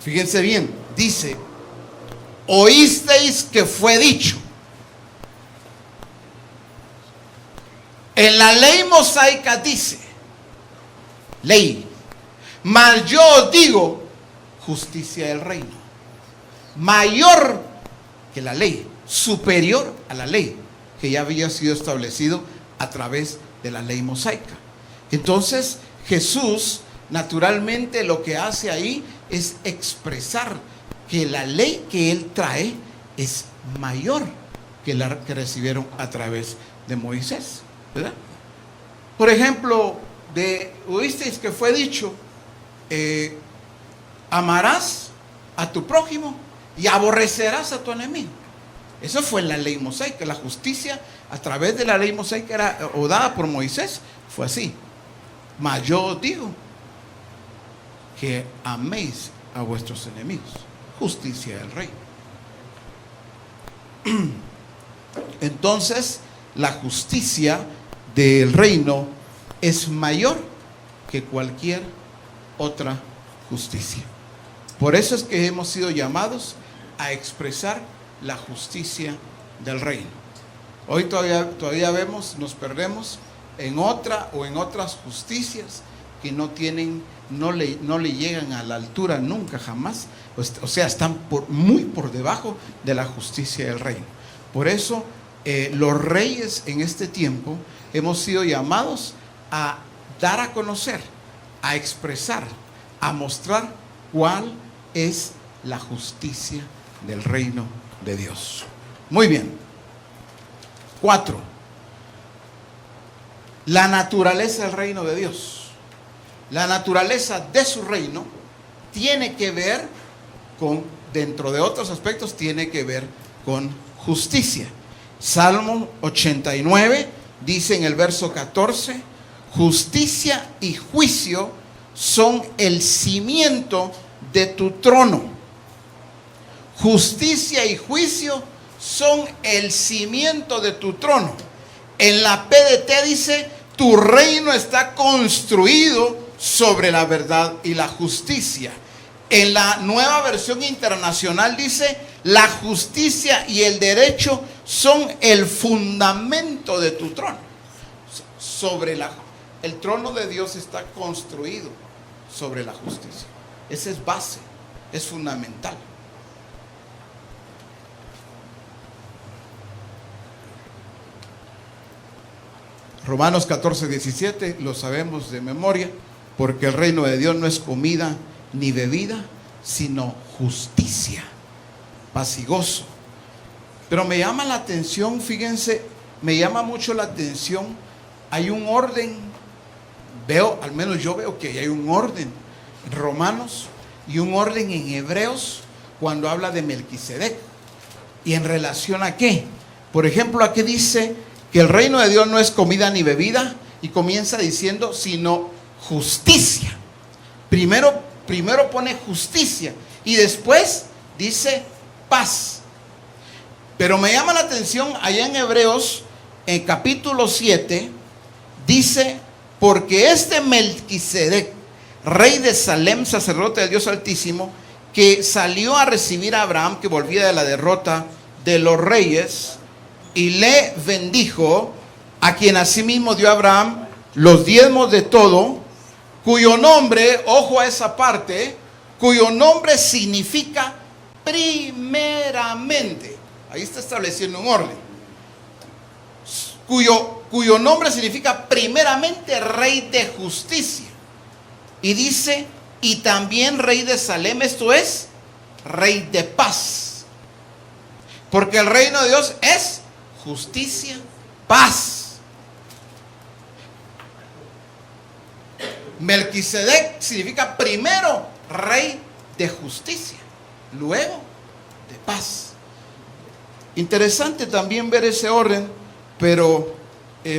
Fíjense bien, dice, oísteis que fue dicho. En la ley mosaica dice, ley, mas yo os digo, justicia del reino, mayor que la ley, superior a la ley que ya había sido establecido a través de la ley mosaica. Entonces Jesús naturalmente lo que hace ahí es expresar que la ley que Él trae es mayor que la que recibieron a través de Moisés, ¿verdad? Por ejemplo, oísteis que fue dicho, amarás a tu prójimo y aborrecerás a tu enemigo. Eso fue en la ley mosaica. La justicia a través de la ley mosaica o dada por Moisés fue así. Mas yo os digo que améis a vuestros enemigos. Justicia del rey. Entonces, la justicia del reino es mayor que cualquier otra justicia. Por eso es que hemos sido llamados a expresar la justicia del reino. Hoy todavía vemos, nos perdemos en otras justicias que no le llegan a la altura nunca, jamás. O sea, están muy por debajo de la justicia del reino. Por eso los reyes en este tiempo hemos sido llamados a dar a conocer, a expresar, a mostrar cuál es la justicia del reino de Dios. Muy bien. 4. La naturaleza del reino de Dios. La naturaleza de su reino tiene que ver con, dentro de otros aspectos, tiene que ver con justicia. Salmo 89 dice en el verso 14, justicia y juicio son el cimiento de tu trono. Justicia y juicio son el cimiento de tu trono. En la PDT dice, tu reino está construido sobre la verdad y la justicia. En la Nueva Versión Internacional dice, la justicia y el derecho son el fundamento de tu trono. El trono de Dios está construido sobre la justicia. Esa es base, es fundamental. Romanos 14:17, lo sabemos de memoria, porque el reino de Dios no es comida ni bebida, sino justicia, paz y gozo. Pero me llama la atención, fíjense, me llama mucho la atención, hay un orden, al menos yo veo que hay un orden en Romanos y un orden en Hebreos cuando habla de Melquisedec. ¿Y en relación a qué? Por ejemplo, aquí dice que el reino de Dios no es comida ni bebida, y comienza diciendo, sino justicia. Primero pone justicia y después dice paz. Pero me llama la atención allá en Hebreos, en capítulo 7, dice, porque este Melquisedec, rey de Salem, sacerdote del Dios Altísimo, que salió a recibir a Abraham, que volvía de la derrota de los reyes, y le bendijo, a quien asimismo dio a Abraham los diezmos de todo, cuyo nombre, ojo a esa parte, cuyo nombre significa primeramente. Ahí está estableciendo un orden. Cuyo nombre significa primeramente rey de justicia. Y dice, y también rey de Salem, esto es, rey de paz. Porque el reino de Dios es justicia, paz. Melquisedec significa primero rey de justicia, luego de paz. Interesante también ver ese orden, pero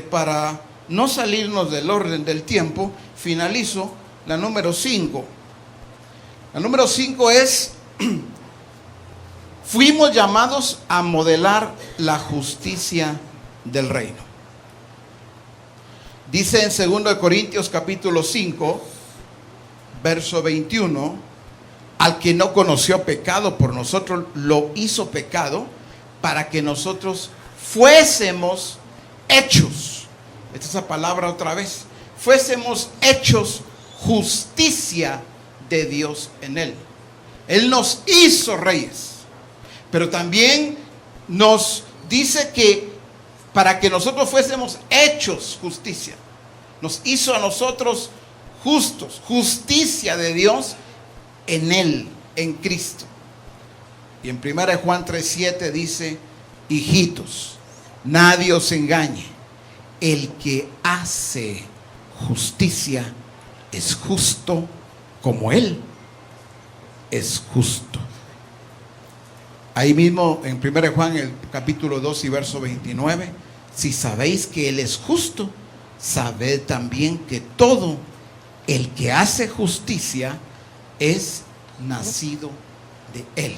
para no salirnos del orden del tiempo, finalizo la número 5. La número 5 es, fuimos llamados a modelar la justicia del reino. Dice en 2 Corintios capítulo 5, verso 21, al que no conoció pecado por nosotros lo hizo pecado para que nosotros fuésemos hechos. Esta es la palabra otra vez. Fuésemos hechos justicia de Dios en él. Él nos hizo reyes, pero también nos dice que para que nosotros fuésemos hechos justicia, nos hizo a nosotros justos, justicia de Dios en él, en Cristo. Y en 1 Juan 3:7 dice, hijitos, nadie os engañe, el que hace justicia es justo como él es justo. Ahí mismo en 1 Juan, el capítulo 2 y verso 29, si sabéis que él es justo, sabed también que todo el que hace justicia es nacido de él.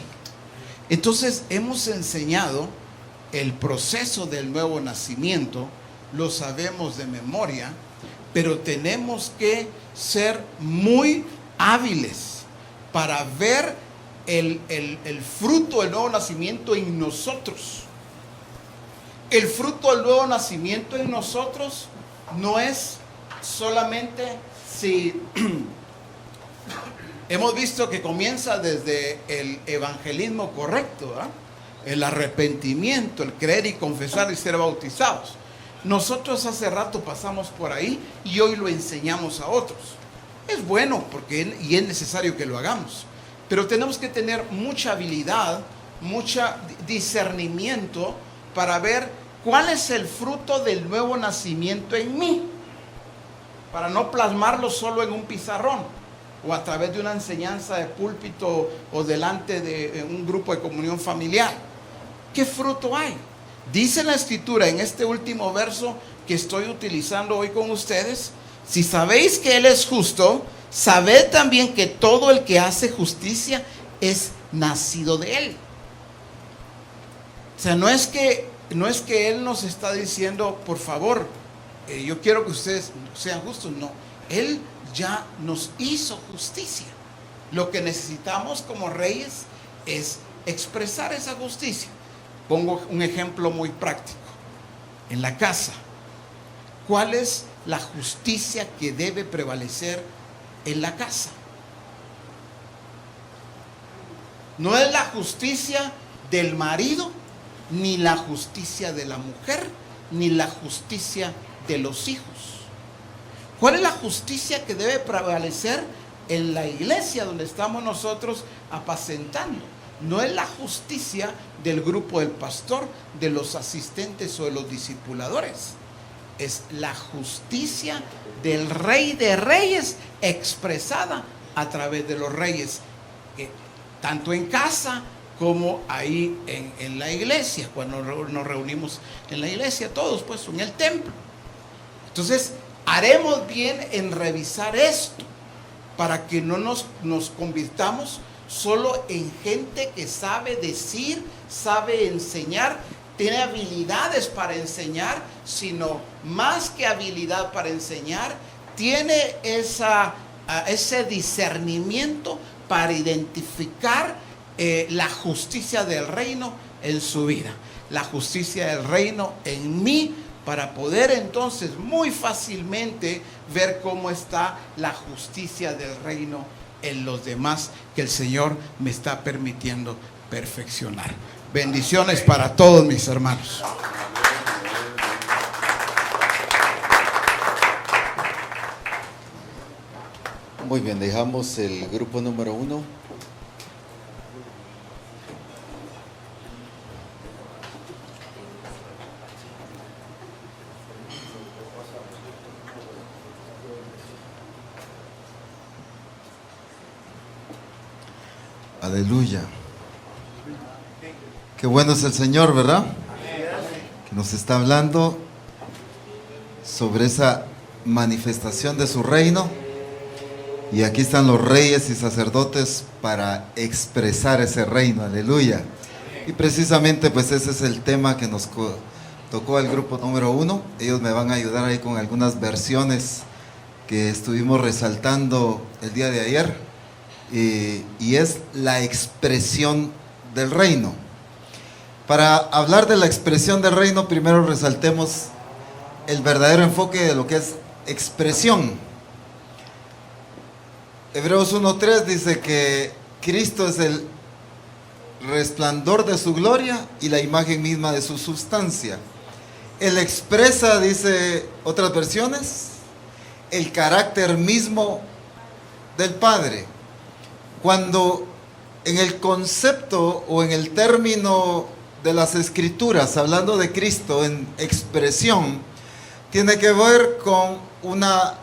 Entonces hemos enseñado el proceso del nuevo nacimiento, lo sabemos de memoria, pero tenemos que ser muy hábiles para ver el fruto del nuevo nacimiento en nosotros. El fruto del nuevo nacimiento en nosotros no es solamente si hemos visto que comienza desde el evangelismo correcto, ¿verdad? El arrepentimiento, el creer y confesar y ser bautizados. Nosotros hace rato pasamos por ahí y hoy lo enseñamos a otros. Es bueno porque y es necesario que lo hagamos, pero tenemos que tener mucha habilidad, mucho discernimiento para ver cuál es el fruto del nuevo nacimiento en mí, para no plasmarlo solo en un pizarrón o a través de una enseñanza de púlpito o delante de un grupo de comunión familiar. ¿Qué fruto hay? Dice la Escritura en este último verso que estoy utilizando hoy con ustedes, si sabéis que Él es justo, sabed también que todo el que hace justicia es nacido de Él. O sea, no es que Él nos está diciendo, por favor, yo quiero que ustedes sean justos. No, Él ya nos hizo justicia. Lo que necesitamos como reyes es expresar esa justicia. Pongo un ejemplo muy práctico. En la casa, ¿cuál es la justicia que debe prevalecer en la casa? No es la justicia del marido, ni la justicia de la mujer, ni la justicia de los hijos. ¿Cuál es la justicia que debe prevalecer en la iglesia donde estamos nosotros apacentando? No es la justicia del grupo del pastor, de los asistentes o de los discipuladores. Es la justicia del Rey de Reyes expresada a través de los reyes, tanto en casa como ahí en la iglesia, cuando nos reunimos en la iglesia, todos pues en el templo. Entonces, haremos bien en revisar esto para que no nos convirtamos solo en gente que sabe decir, sabe enseñar, tiene habilidades para enseñar, sino más que habilidad para enseñar, tiene ese discernimiento para identificar la justicia del reino en su vida, la justicia del reino en mí, para poder entonces muy fácilmente ver cómo está la justicia del reino en los demás que el Señor me está permitiendo perfeccionar. Bendiciones para todos mis hermanos. Muy bien, dejamos el grupo número 1. Aleluya. Qué bueno es el Señor, ¿verdad? Que nos está hablando sobre esa manifestación de su reino. Y aquí están los reyes y sacerdotes para expresar ese reino. Aleluya. Y precisamente pues ese es el tema que nos tocó al grupo número 1. Ellos me van a ayudar ahí con algunas versiones que estuvimos resaltando el día de ayer. Y es la expresión del reino. Para hablar de la expresión del reino, primero resaltemos el verdadero enfoque de lo que es expresión. Hebreos 1:3 dice que Cristo es el resplandor de su gloria y la imagen misma de su sustancia. Él expresa, dice otras versiones, el carácter mismo del Padre. Cuando en el concepto o en el término de las Escrituras, hablando de Cristo en expresión, tiene que ver con una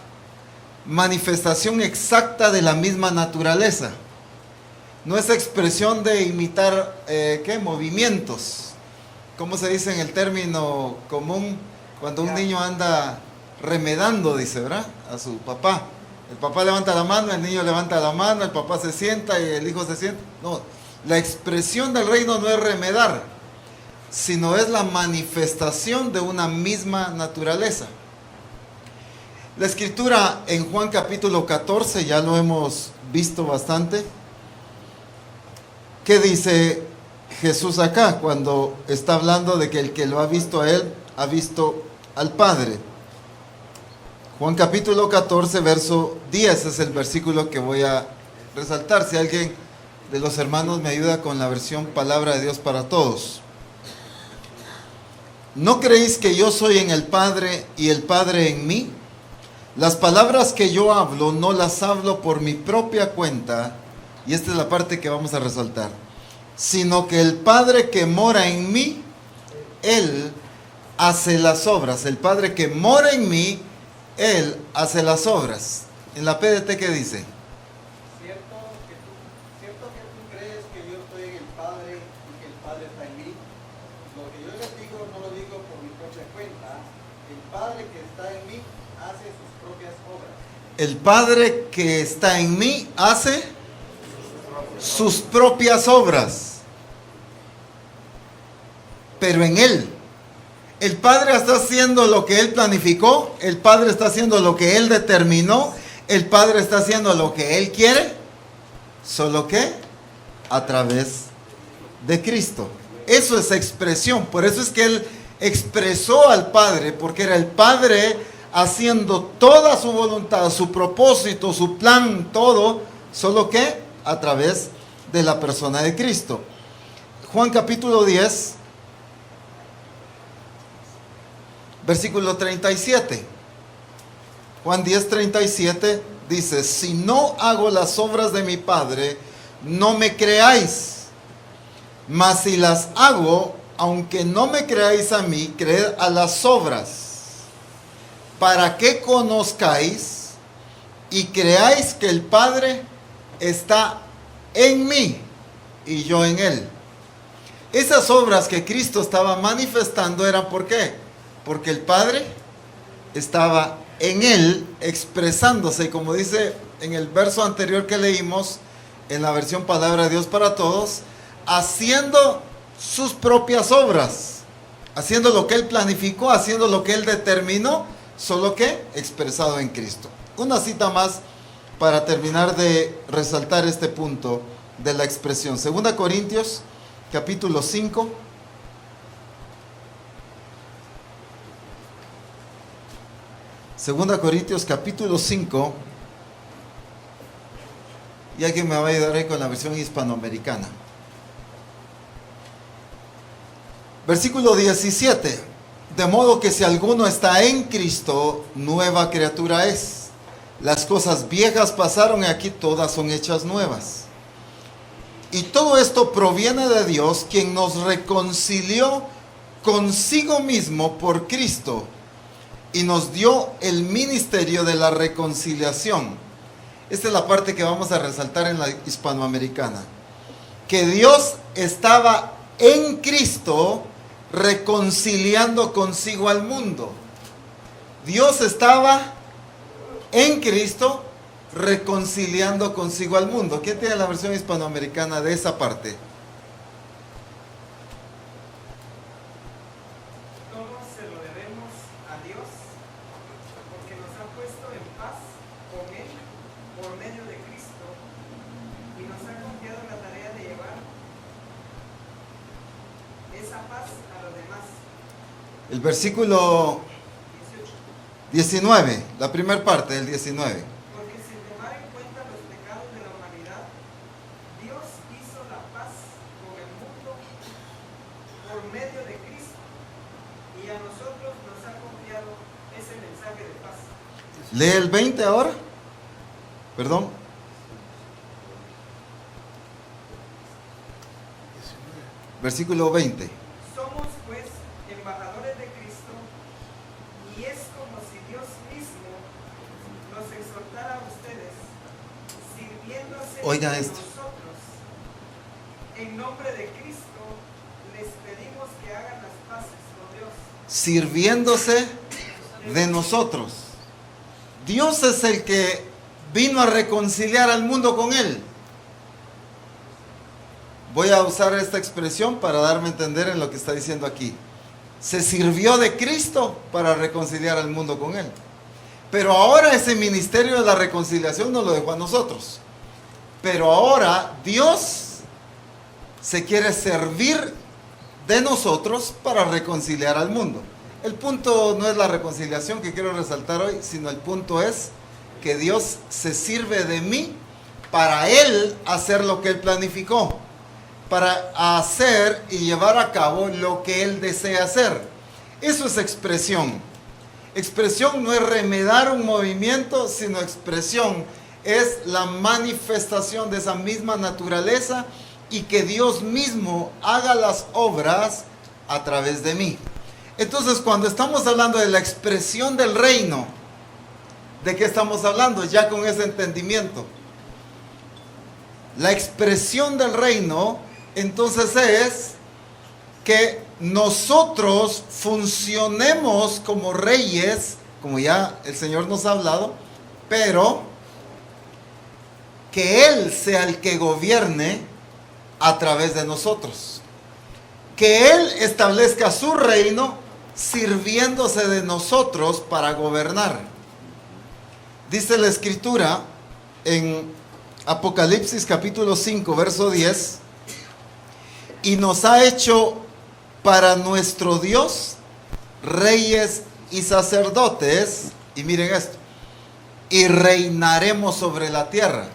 manifestación exacta de la misma naturaleza. No es expresión de imitar movimientos. ¿Cómo se dice en el término común? Cuando un niño anda remedando, dice, ¿verdad? A su papá. El papá levanta la mano, el niño levanta la mano, el papá se sienta y el hijo se sienta. No, la expresión del reino no es remedar, sino es la manifestación de una misma naturaleza. La escritura en Juan capítulo 14, ya lo hemos visto bastante. ¿Qué dice Jesús acá cuando está hablando de que el que lo ha visto a él, ha visto al Padre? Juan capítulo 14, verso 10 es el versículo que voy a resaltar. Si alguien de los hermanos me ayuda con la versión Palabra de Dios para Todos. ¿No creéis que yo soy en el Padre y el Padre en mí? Las palabras que yo hablo no las hablo por mi propia cuenta, y esta es la parte que vamos a resaltar, sino que el Padre que mora en mí, Él hace las obras. El Padre que mora en mí, Él hace las obras. En la PDT, ¿qué dice? Cierto que tú crees que yo estoy en el Padre y que el Padre está en mí. Lo que yo les digo no lo digo por mi propia cuenta. El Padre que está en mí hace sus propias obras. El Padre que está en mí hace sus propias obras. Pero en Él. El Padre está haciendo lo que Él planificó, el Padre está haciendo lo que Él determinó, el Padre está haciendo lo que Él quiere, solo que a través de Cristo. Eso es expresión, por eso es que Él expresó al Padre, porque era el Padre haciendo toda su voluntad, su propósito, su plan, todo, solo que a través de la persona de Cristo. Juan capítulo 10. Versículo 37. Juan 10:37 dice: si no hago las obras de mi Padre, no me creáis. Mas si las hago, aunque no me creáis a mí, creed a las obras, para que conozcáis y creáis que el Padre está en mí y yo en Él. Esas obras que Cristo estaba manifestando eran ¿por qué? Porque el Padre estaba en Él expresándose, y como dice en el verso anterior que leímos, en la versión Palabra de Dios para Todos, haciendo sus propias obras, haciendo lo que Él planificó, haciendo lo que Él determinó, solo que expresado en Cristo. Una cita más para terminar de resaltar este punto de la expresión. 2 Corintios, capítulo 5. Segunda Corintios capítulo 5, y alguien me va a ayudar ahí con la versión hispanoamericana. Versículo 17, de modo que si alguno está en Cristo, nueva criatura es. Las cosas viejas pasaron y aquí todas son hechas nuevas. Y todo esto proviene de Dios, quien nos reconcilió consigo mismo por Cristo y nos dio el ministerio de la reconciliación. Esta es la parte que vamos a resaltar en la hispanoamericana. Que Dios estaba en Cristo reconciliando consigo al mundo. Dios estaba en Cristo reconciliando consigo al mundo. ¿Quién tiene la versión hispanoamericana de esa parte? El versículo 19, la primera parte del 19. Porque sin tomar en cuenta los pecados de la humanidad, Dios hizo la paz con el mundo por medio de Cristo, y a nosotros nos ha confiado ese mensaje de paz. Lee el 20 ahora. Perdón. Versículo 20. Somos pues embajadores de Cristo, y es como si Dios mismo nos exhortara a ustedes, sirviéndose Oigan de esto. nosotros. En nombre de Cristo les pedimos que hagan las paces con Dios. Sirviéndose de nosotros. Dios es el que vino a reconciliar al mundo con Él. Voy a usar esta expresión para darme a entender en lo que está diciendo aquí. Se sirvió de Cristo para reconciliar al mundo con Él. Pero ahora ese ministerio de la reconciliación nos lo dejó a nosotros. Pero ahora Dios se quiere servir de nosotros para reconciliar al mundo. El punto no es la reconciliación que quiero resaltar hoy, sino el punto es que Dios se sirve de mí para Él hacer lo que Él planificó, para hacer y llevar a cabo lo que Él desea hacer. Eso es expresión. Expresión no es remedar un movimiento, sino expresión es la manifestación de esa misma naturaleza y que Dios mismo haga las obras a través de mí. Entonces, cuando estamos hablando de la expresión del reino, ¿de qué estamos hablando? Ya con ese entendimiento. La expresión del reino, entonces, es que nosotros funcionemos como reyes, como ya el Señor nos ha hablado, pero que Él sea el que gobierne a través de nosotros. Que Él establezca su reino sirviéndose de nosotros para gobernar. Dice la Escritura en Apocalipsis capítulo 5, verso 10, y nos ha hecho para nuestro Dios reyes y sacerdotes, y miren esto, y reinaremos sobre la tierra.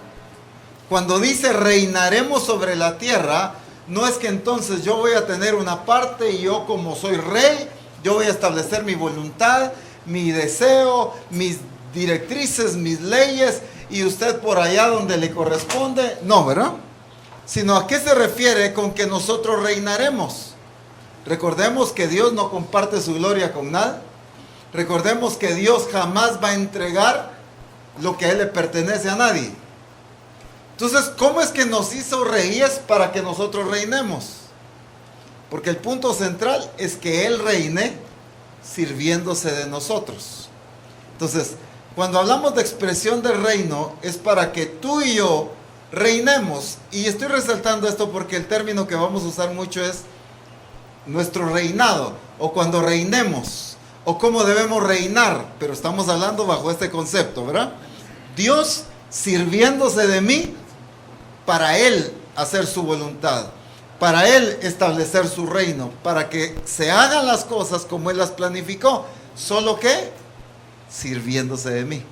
Cuando dice reinaremos sobre la tierra, no es que entonces yo voy a tener una parte y yo como soy rey, yo voy a establecer mi voluntad, mi deseo, mis directrices, mis leyes, y usted por allá donde le corresponde. No, ¿verdad? Sino a qué se refiere con que nosotros reinaremos. Recordemos que Dios no comparte su gloria con nada. Recordemos que Dios jamás va a entregar lo que a Él le pertenece a nadie. Entonces, ¿cómo es que nos hizo reyes para que nosotros reinemos? Porque el punto central es que Él reine sirviéndose de nosotros. Entonces, cuando hablamos de expresión del reino, es para que tú y yo reinemos. Y estoy resaltando esto porque el término que vamos a usar mucho es nuestro reinado, o cuando reinemos, o cómo debemos reinar, pero estamos hablando bajo este concepto, ¿verdad? Dios sirviéndose de mí para Él hacer su voluntad, para Él establecer su reino, para que se hagan las cosas como Él las planificó, solo que sirviéndose de mí,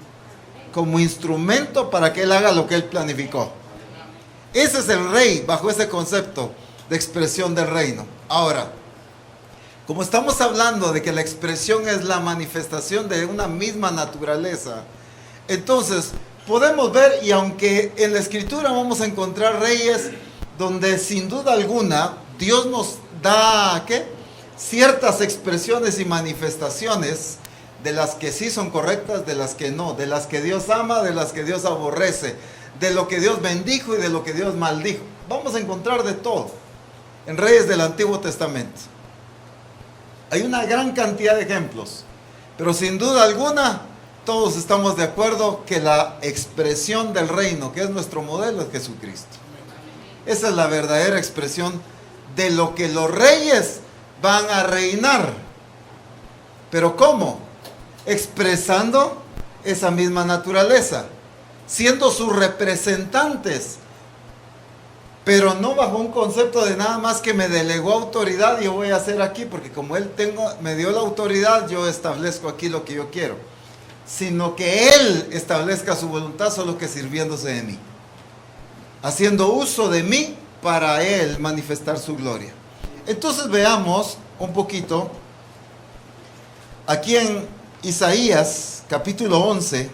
como instrumento para que Él haga lo que Él planificó. Ese es el rey bajo ese concepto de expresión del reino. Ahora, como estamos hablando de que la expresión es la manifestación de una misma naturaleza, entonces podemos ver, y aunque en la escritura vamos a encontrar reyes donde sin duda alguna Dios nos da ¿qué? Ciertas expresiones y manifestaciones de las que sí son correctas, de las que no, de las que Dios ama, de las que Dios aborrece, de lo que Dios bendijo y de lo que Dios maldijo. Vamos a encontrar de todo en reyes del Antiguo Testamento. Hay una gran cantidad de ejemplos, pero sin duda alguna todos estamos de acuerdo que la expresión del reino, que es nuestro modelo, es Jesucristo. Esa es la verdadera expresión de lo que los reyes van a reinar. ¿Pero cómo? Expresando esa misma naturaleza, siendo sus representantes, pero no bajo un concepto de nada más que me delegó autoridad y yo voy a hacer aquí, porque como Él me dio la autoridad, yo establezco aquí lo que yo quiero, sino que Él establezca su voluntad, solo que sirviéndose de mí, haciendo uso de mí para Él manifestar su gloria. Entonces veamos un poquito aquí en Isaías capítulo 11.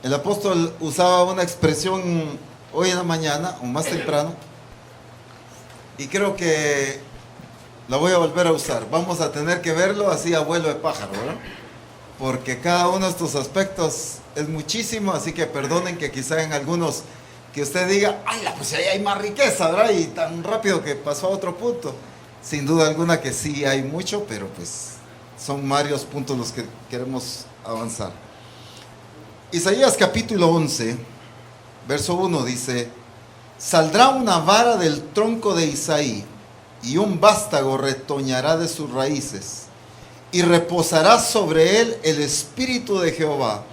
El apóstol usaba una expresión hoy en la mañana, o más temprano, y creo que la voy a volver a usar. Vamos a tener que verlo así a vuelo de pájaro, ¿verdad? Porque cada uno de estos aspectos es muchísimo, así que perdonen que quizá en algunos que usted diga, ¡ay, pues ahí hay más riqueza!, ¿verdad? Y tan rápido que pasó a otro punto. Sin duda alguna que sí hay mucho, pero pues son varios puntos los que queremos avanzar. Isaías capítulo 11, verso 1 dice: saldrá una vara del tronco de Isaí, y un vástago retoñará de sus raíces, y reposará sobre él el espíritu de Jehová,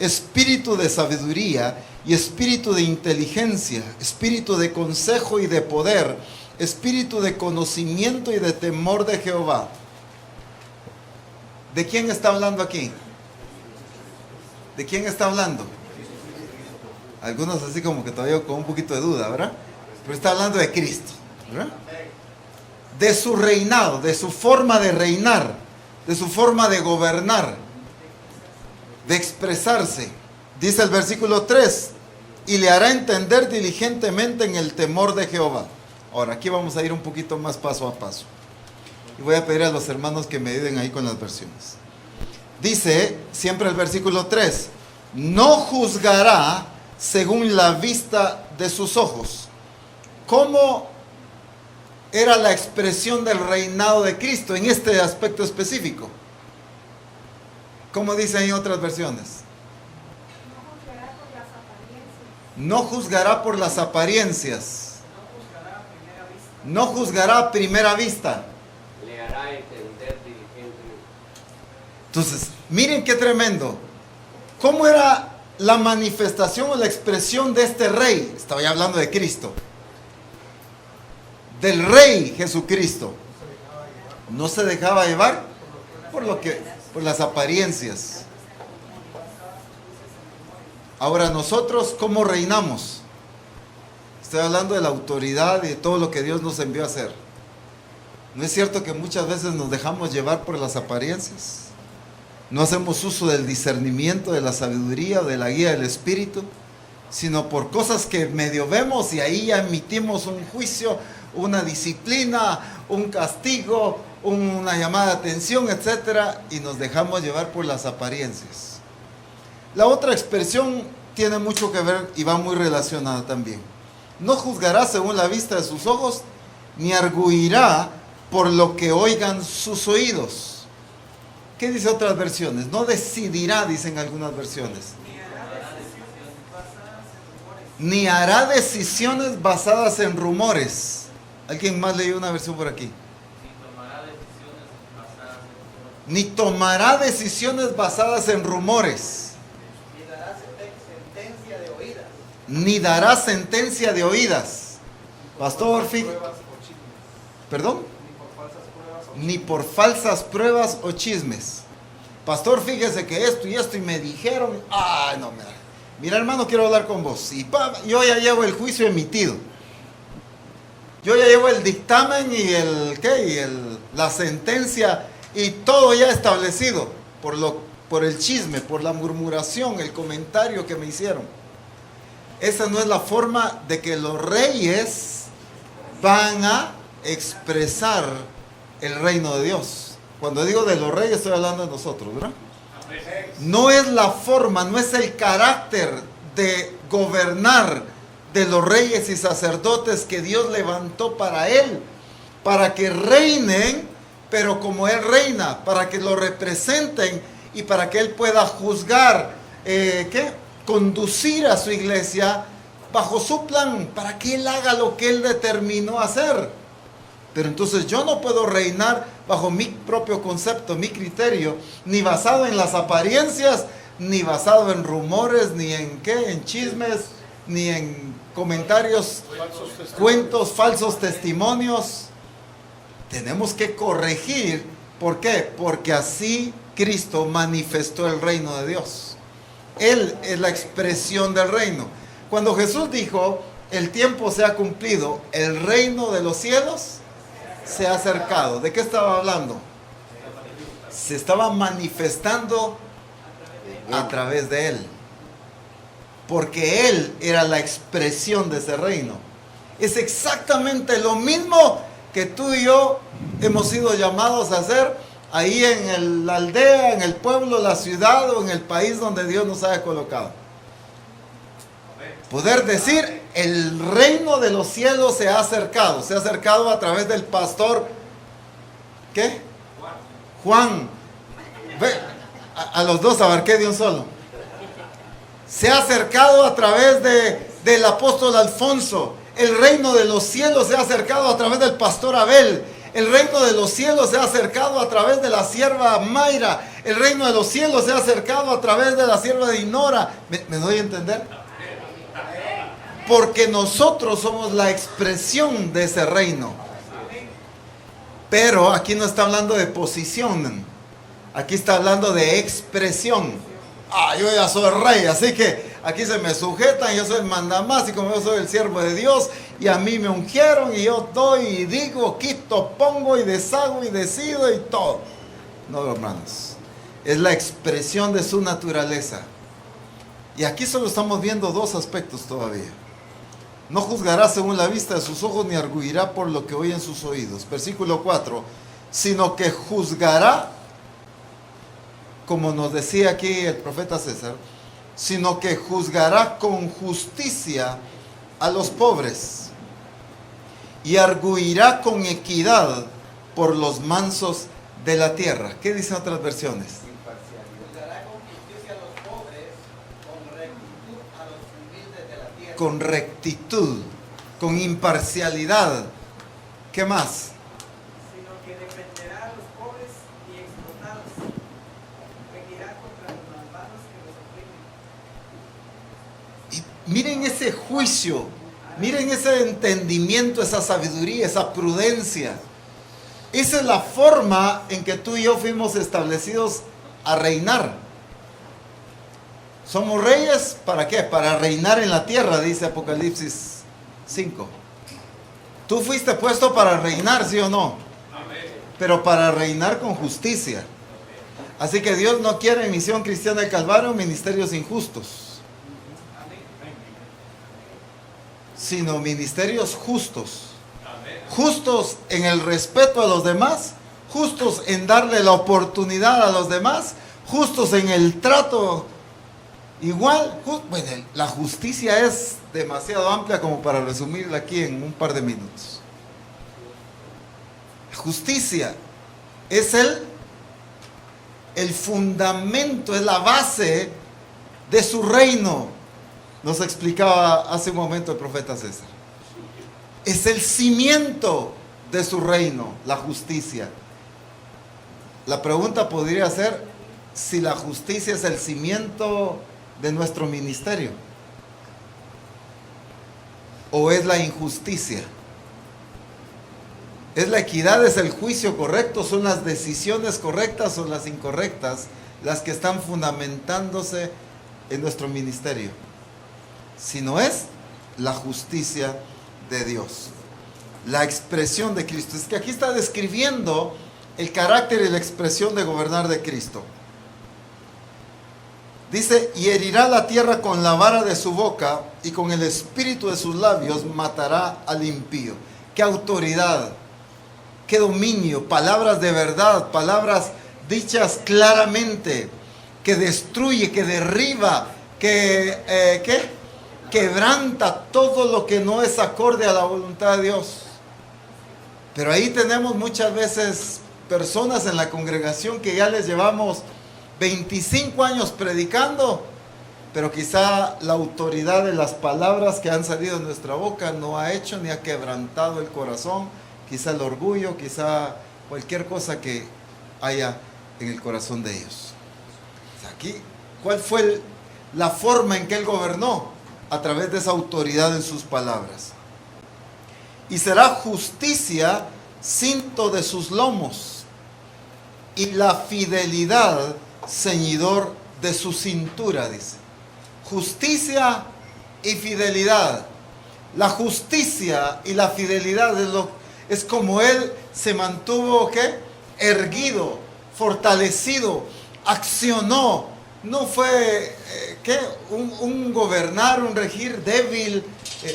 espíritu de sabiduría y espíritu de inteligencia, espíritu de consejo y de poder, espíritu de conocimiento y de temor de Jehová. ¿De quién está hablando aquí? ¿De quién está hablando? Algunos así como que todavía con un poquito de duda, ¿verdad? Pero está hablando de Cristo, ¿verdad? De su reinado, de su forma de reinar, de su forma de gobernar, de expresarse. Dice el versículo 3, y le hará entender diligentemente en el temor de Jehová. Ahora, aquí vamos a ir un poquito más paso a paso. Y voy a pedir a los hermanos que me ayuden ahí con las versiones. Dice siempre el versículo 3, no juzgará según la vista de sus ojos. ¿Cómo era la expresión del reinado de Cristo en este aspecto específico? ¿Cómo dice en otras versiones? No juzgará por las apariencias. No juzgará a primera vista. Le hará entender diligentemente. Entonces, miren qué tremendo. ¿Cómo era la manifestación o la expresión de este rey? Estaba ya hablando de Cristo. Del rey Jesucristo. No se dejaba llevar por las apariencias. Ahora nosotros, ¿cómo reinamos? Estoy hablando de la autoridad y de todo lo que Dios nos envió a hacer. ¿No es cierto que muchas veces nos dejamos llevar por las apariencias? No hacemos uso del discernimiento, de la sabiduría o de la guía del Espíritu, sino por cosas que medio vemos y ahí ya emitimos un juicio, una disciplina, un castigo, una llamada de atención, etcétera, y nos dejamos llevar por las apariencias. La otra expresión tiene mucho que ver y va muy relacionada también. No juzgará según la vista de sus ojos, ni arguirá por lo que oigan sus oídos. ¿Qué dice otras versiones? No decidirá, dicen algunas versiones. Ni hará decisiones basadas en rumores. ¿Alguien más leyó una versión por aquí? Ni tomará decisiones basadas en rumores. Ni dará sentencia de oídas. Pastor, ¿perdón? Ni por falsas pruebas o chismes. Pastor, fíjese que esto y me dijeron. Ay, no, mira hermano, quiero hablar con vos. Y yo ya llevo el juicio emitido. Yo ya llevo el dictamen y la sentencia y todo ya establecido por el chisme, por la murmuración, el comentario que me hicieron. Esa no es la forma de que los reyes van a expresar el reino de Dios. Cuando digo de los reyes estoy hablando de nosotros, ¿verdad? No es la forma, no es el carácter de gobernar de los reyes y sacerdotes que Dios levantó para Él, para que reinen, pero como Él reina, para que lo representen y para que Él pueda juzgar, conducir a su iglesia bajo su plan, para que Él haga lo que Él determinó hacer. Pero entonces yo no puedo reinar bajo mi propio concepto, mi criterio, ni basado en las apariencias, ni basado en rumores, ni en chismes, ni en comentarios, cuentos, falsos testimonios. Tenemos que corregir. ¿Por qué? Porque así Cristo manifestó el reino de Dios. Él es la expresión del reino. Cuando Jesús dijo, el tiempo se ha cumplido, el reino de los cielos se ha acercado. ¿De qué estaba hablando? Se estaba manifestando a través de Él. Porque Él era la expresión de ese reino. Es exactamente lo mismo que tú y yo hemos sido llamados a hacer ahí en la aldea, en el pueblo, la ciudad o en el país donde Dios nos haya colocado. Poder decir, el reino de los cielos se ha acercado a través del pastor, ¿qué? Juan. Ve, a los dos abarqué de un solo. Se ha acercado a través del apóstol Alfonso. El reino de los cielos se ha acercado a través del pastor Abel. El reino de los cielos se ha acercado a través de la sierva Mayra. El reino de los cielos se ha acercado a través de la sierva de Inora. ¿Me doy a entender? Porque nosotros somos la expresión de ese reino. Pero aquí no está hablando de posición. Aquí está hablando de expresión. Yo ya soy rey, así que aquí se me sujetan, yo soy el mandamás y como yo soy el siervo de Dios y a mí me ungieron y yo doy y digo, quito, pongo y deshago y decido y todo. No, hermanos, es la expresión de su naturaleza. Y aquí solo estamos viendo dos aspectos todavía. No juzgará según la vista de sus ojos ni arguirá por lo que oye en sus oídos. Versículo 4, sino que juzgará, como nos decía aquí el profeta César, sino que juzgará con justicia a los pobres y arguirá con equidad por los mansos de la tierra. ¿Qué dicen otras versiones? Juzgará con justicia a los pobres, con rectitud a los humildes de la tierra. Con rectitud, con imparcialidad. ¿Qué más? Sino que defenderá a los pobres y explotados. Regirá contra los malvados que los oprimen. Y miren ese juicio, miren ese entendimiento, esa sabiduría, esa prudencia. Esa es la forma en que tú y yo fuimos establecidos a reinar. Somos reyes, ¿para qué? Para reinar en la tierra, dice Apocalipsis 5. Tú fuiste puesto para reinar, ¿sí o no? Pero para reinar con justicia. Así que Dios no quiere en Misión Cristiana del Calvario ministerios injustos, sino ministerios justos. Justos en el respeto a los demás, justos en darle la oportunidad a los demás, justos en el trato igual. Bueno, la justicia es demasiado amplia como para resumirla aquí en un par de minutos. Justicia es el el fundamento, es la base de su reino. Nos explicaba hace un momento el profeta César. Es el cimiento de su reino, la justicia. La pregunta podría ser si la justicia es el cimiento de nuestro ministerio o es la injusticia. ¿Es la equidad, es el juicio correcto, son las decisiones correctas o las incorrectas las que están fundamentándose en nuestro ministerio? Si no es la justicia de Dios, la expresión de Cristo. Es que aquí está describiendo el carácter y la expresión de gobernar de Cristo. Dice, y herirá la tierra con la vara de su boca y con el espíritu de sus labios matará al impío. ¡Qué autoridad! ¡Qué dominio! Palabras de verdad, palabras dichas claramente, que destruye, que derriba, que quebranta todo lo que no es acorde a la voluntad de Dios. Pero ahí tenemos muchas veces personas en la congregación que ya les llevamos 25 años predicando, pero quizá la autoridad de las palabras que han salido de nuestra boca no ha hecho ni ha quebrantado el corazón, quizá el orgullo, quizá cualquier cosa que haya en el corazón de ellos. Aquí, ¿cuál fue la forma en que él gobernó? A través de esa autoridad en sus palabras. Y será justicia cinto de sus lomos, y la fidelidad ceñidor de su cintura, dice. Justicia y fidelidad. La justicia y la fidelidad es como él se mantuvo, ¿qué? Erguido, fortalecido, accionó. No fue un gobernar, un regir débil,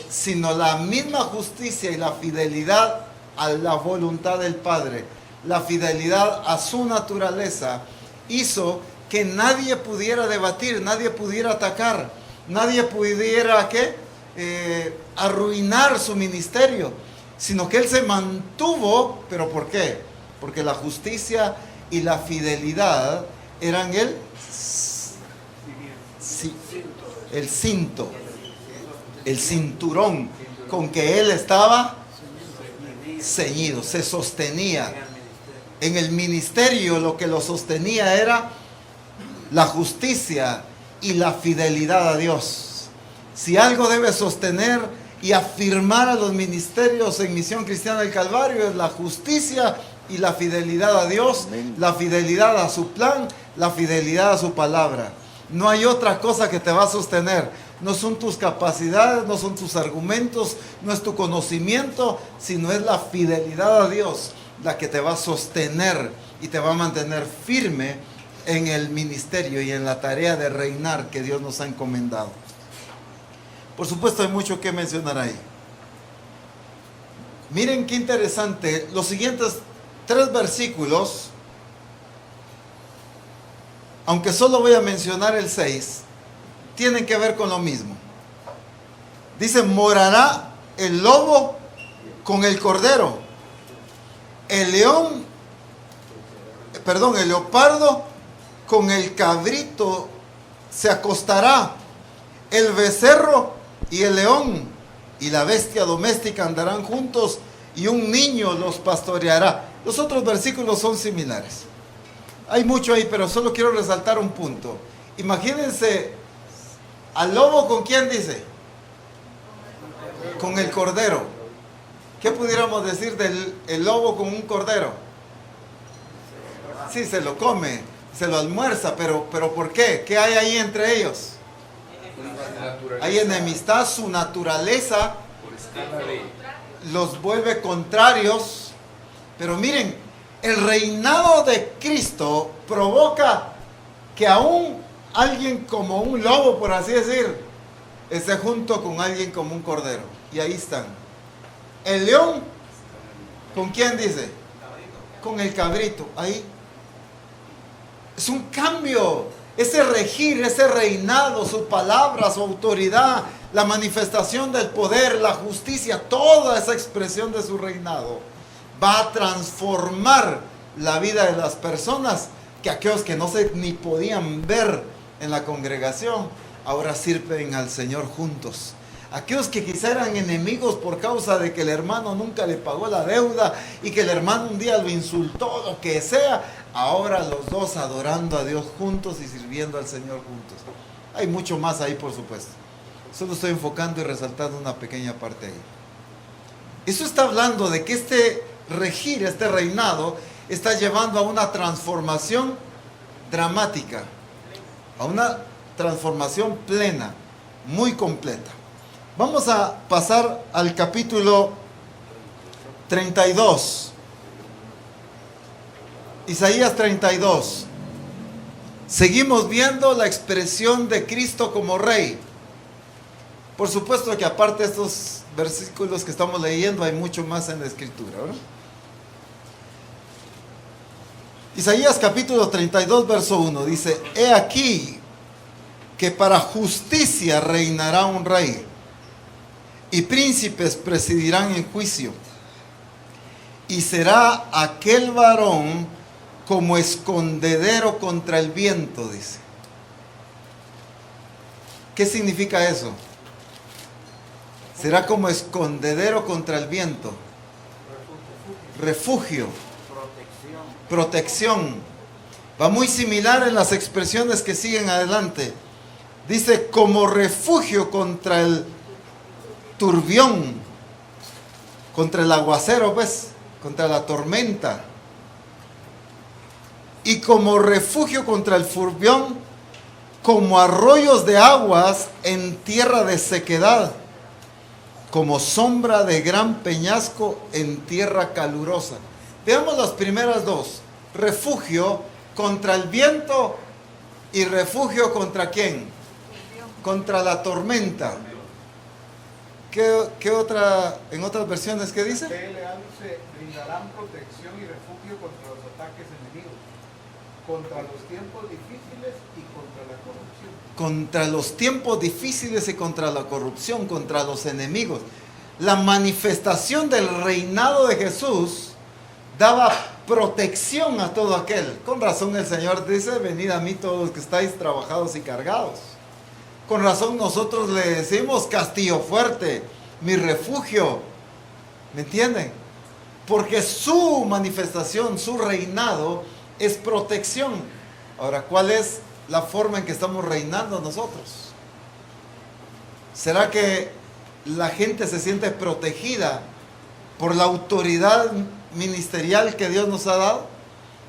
sino la misma justicia y la fidelidad a la voluntad del Padre, la fidelidad a su naturaleza, hizo que nadie pudiera debatir, nadie pudiera atacar, nadie pudiera arruinar su ministerio, sino que él se mantuvo. ¿Pero por qué? Porque la justicia y la fidelidad eran el cinto, el cinturón con que él estaba ceñido, se sostenía. En el ministerio lo que lo sostenía era la justicia y la fidelidad a Dios. Si algo debe sostener y afirmar a los ministerios en Misión Cristiana del Calvario, es la justicia y la fidelidad a Dios, la fidelidad a su plan, la fidelidad a su palabra. No hay otra cosa que te va a sostener. No son tus capacidades, no son tus argumentos, no es tu conocimiento, sino es la fidelidad a Dios la que te va a sostener y te va a mantener firme en el ministerio y en la tarea de reinar que Dios nos ha encomendado. Por supuesto, hay mucho que mencionar ahí. Miren qué interesante, los siguientes 3 versículos, aunque solo voy a mencionar el 6, tienen que ver con lo mismo. Dice, morará el lobo con el cordero, el leopardo con el cabrito se acostará, el becerro y el león y la bestia doméstica andarán juntos, y un niño los pastoreará. Los otros versículos son similares. Hay mucho ahí, pero solo quiero resaltar un punto. Imagínense al lobo, ¿con quién dice? Con el cordero. ¿Qué pudiéramos decir del lobo con un cordero? Sí, se lo come, se lo almuerza, pero ¿por qué? ¿Qué hay ahí entre ellos? Hay enemistad, su naturaleza los vuelve contrarios. Pero miren, el reinado de Cristo provoca que aún alguien como un lobo, por así decir, esté junto con alguien como un cordero. Y ahí están. El león, ¿con quién dice? Con el cabrito. Ahí. Es un cambio. Ese regir, ese reinado, su palabra, su autoridad, la manifestación del poder, la justicia, toda esa expresión de su reinado va a transformar la vida de las personas que aquellos que no se ni podían ver en la congregación, ahora sirven al Señor juntos. Aquellos que quizá eran enemigos por causa de que el hermano nunca le pagó la deuda y que el hermano un día lo insultó, lo que sea, ahora los dos adorando a Dios juntos y sirviendo al Señor juntos. Hay mucho más ahí, por supuesto. Solo estoy enfocando y resaltando una pequeña parte ahí. Eso está hablando de que este regir, este reinado, está llevando a una transformación dramática, a una transformación plena, muy completa. Vamos a pasar al capítulo 32. Isaías 32. Seguimos viendo la expresión de Cristo como Rey. Por supuesto que aparte de estos versículos que estamos leyendo, hay mucho más en la Escritura, ¿verdad? Isaías capítulo 32, verso 1 dice: He aquí que para justicia reinará un rey, y príncipes presidirán en juicio, y será aquel varón como escondedero contra el viento, dice. ¿Qué significa eso? Será como escondedero contra el viento. Refugio. Protección. Va muy similar en las expresiones que siguen adelante. Dice, como refugio contra el turbión, contra el aguacero, ¿ves? Contra la tormenta. Y como refugio contra el furbión, como arroyos de aguas en tierra de sequedad, como sombra de gran peñasco en tierra calurosa. Veamos las primeras dos. Refugio contra el viento y refugio contra ¿quién? Contra la tormenta. ¿Qué otra, en otras versiones, qué dice? Se brindarán protección y refugio contra los ataques enemigos, contra los tiempos difíciles y contra la corrupción. Contra los tiempos difíciles y contra la corrupción, contra los enemigos. La manifestación del reinado de Jesús daba protección a todo aquel. Con razón el Señor dice, venid a mí todos los que estáis trabajados y cargados. Con razón nosotros le decimos castillo fuerte, mi refugio. ¿Me entienden? Porque su manifestación, su reinado es protección. Ahora, ¿cuál es la forma en que estamos reinando nosotros? ¿Será que la gente se siente protegida por la autoridad ministerial que Dios nos ha dado?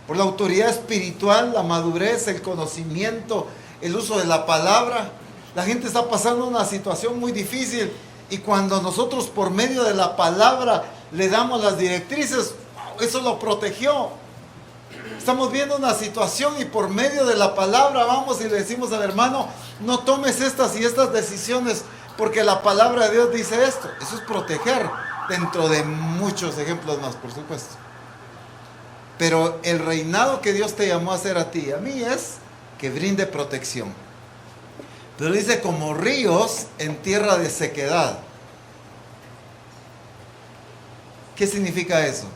Por la autoridad espiritual, la madurez, el conocimiento, el uso de la palabra. La gente está pasando una situación muy difícil y cuando nosotros por medio de la palabra le damos las directrices, eso lo protegió. Estamos viendo una situación y por medio de la palabra vamos y le decimos al hermano, no tomes estas y estas decisiones porque la palabra de Dios dice esto. Eso es proteger, dentro de muchos ejemplos más, por supuesto. Pero el reinado que Dios te llamó a hacer a ti y a mí es que brinde protección. Pero dice como ríos en tierra de sequedad. ¿Qué significa eso?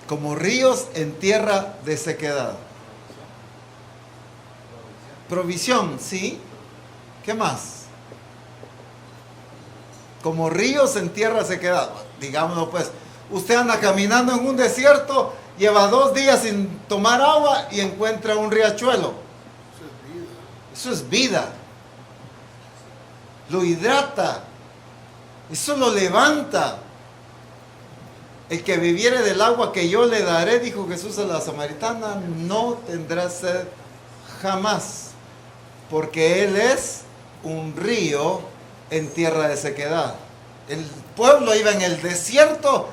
Como ríos en tierra de sequedad. Provisión, ¿sí? ¿Qué más? Como ríos en tierra de sequedad. Digámoslo pues, usted anda caminando en un desierto, lleva 2 días sin tomar agua y encuentra un riachuelo. Eso es vida. Lo hidrata. Eso lo levanta. El que bebiere del agua que yo le daré, dijo Jesús a la samaritana, no tendrá sed jamás. Porque Él es un río en tierra de sequedad. El pueblo iba en el desierto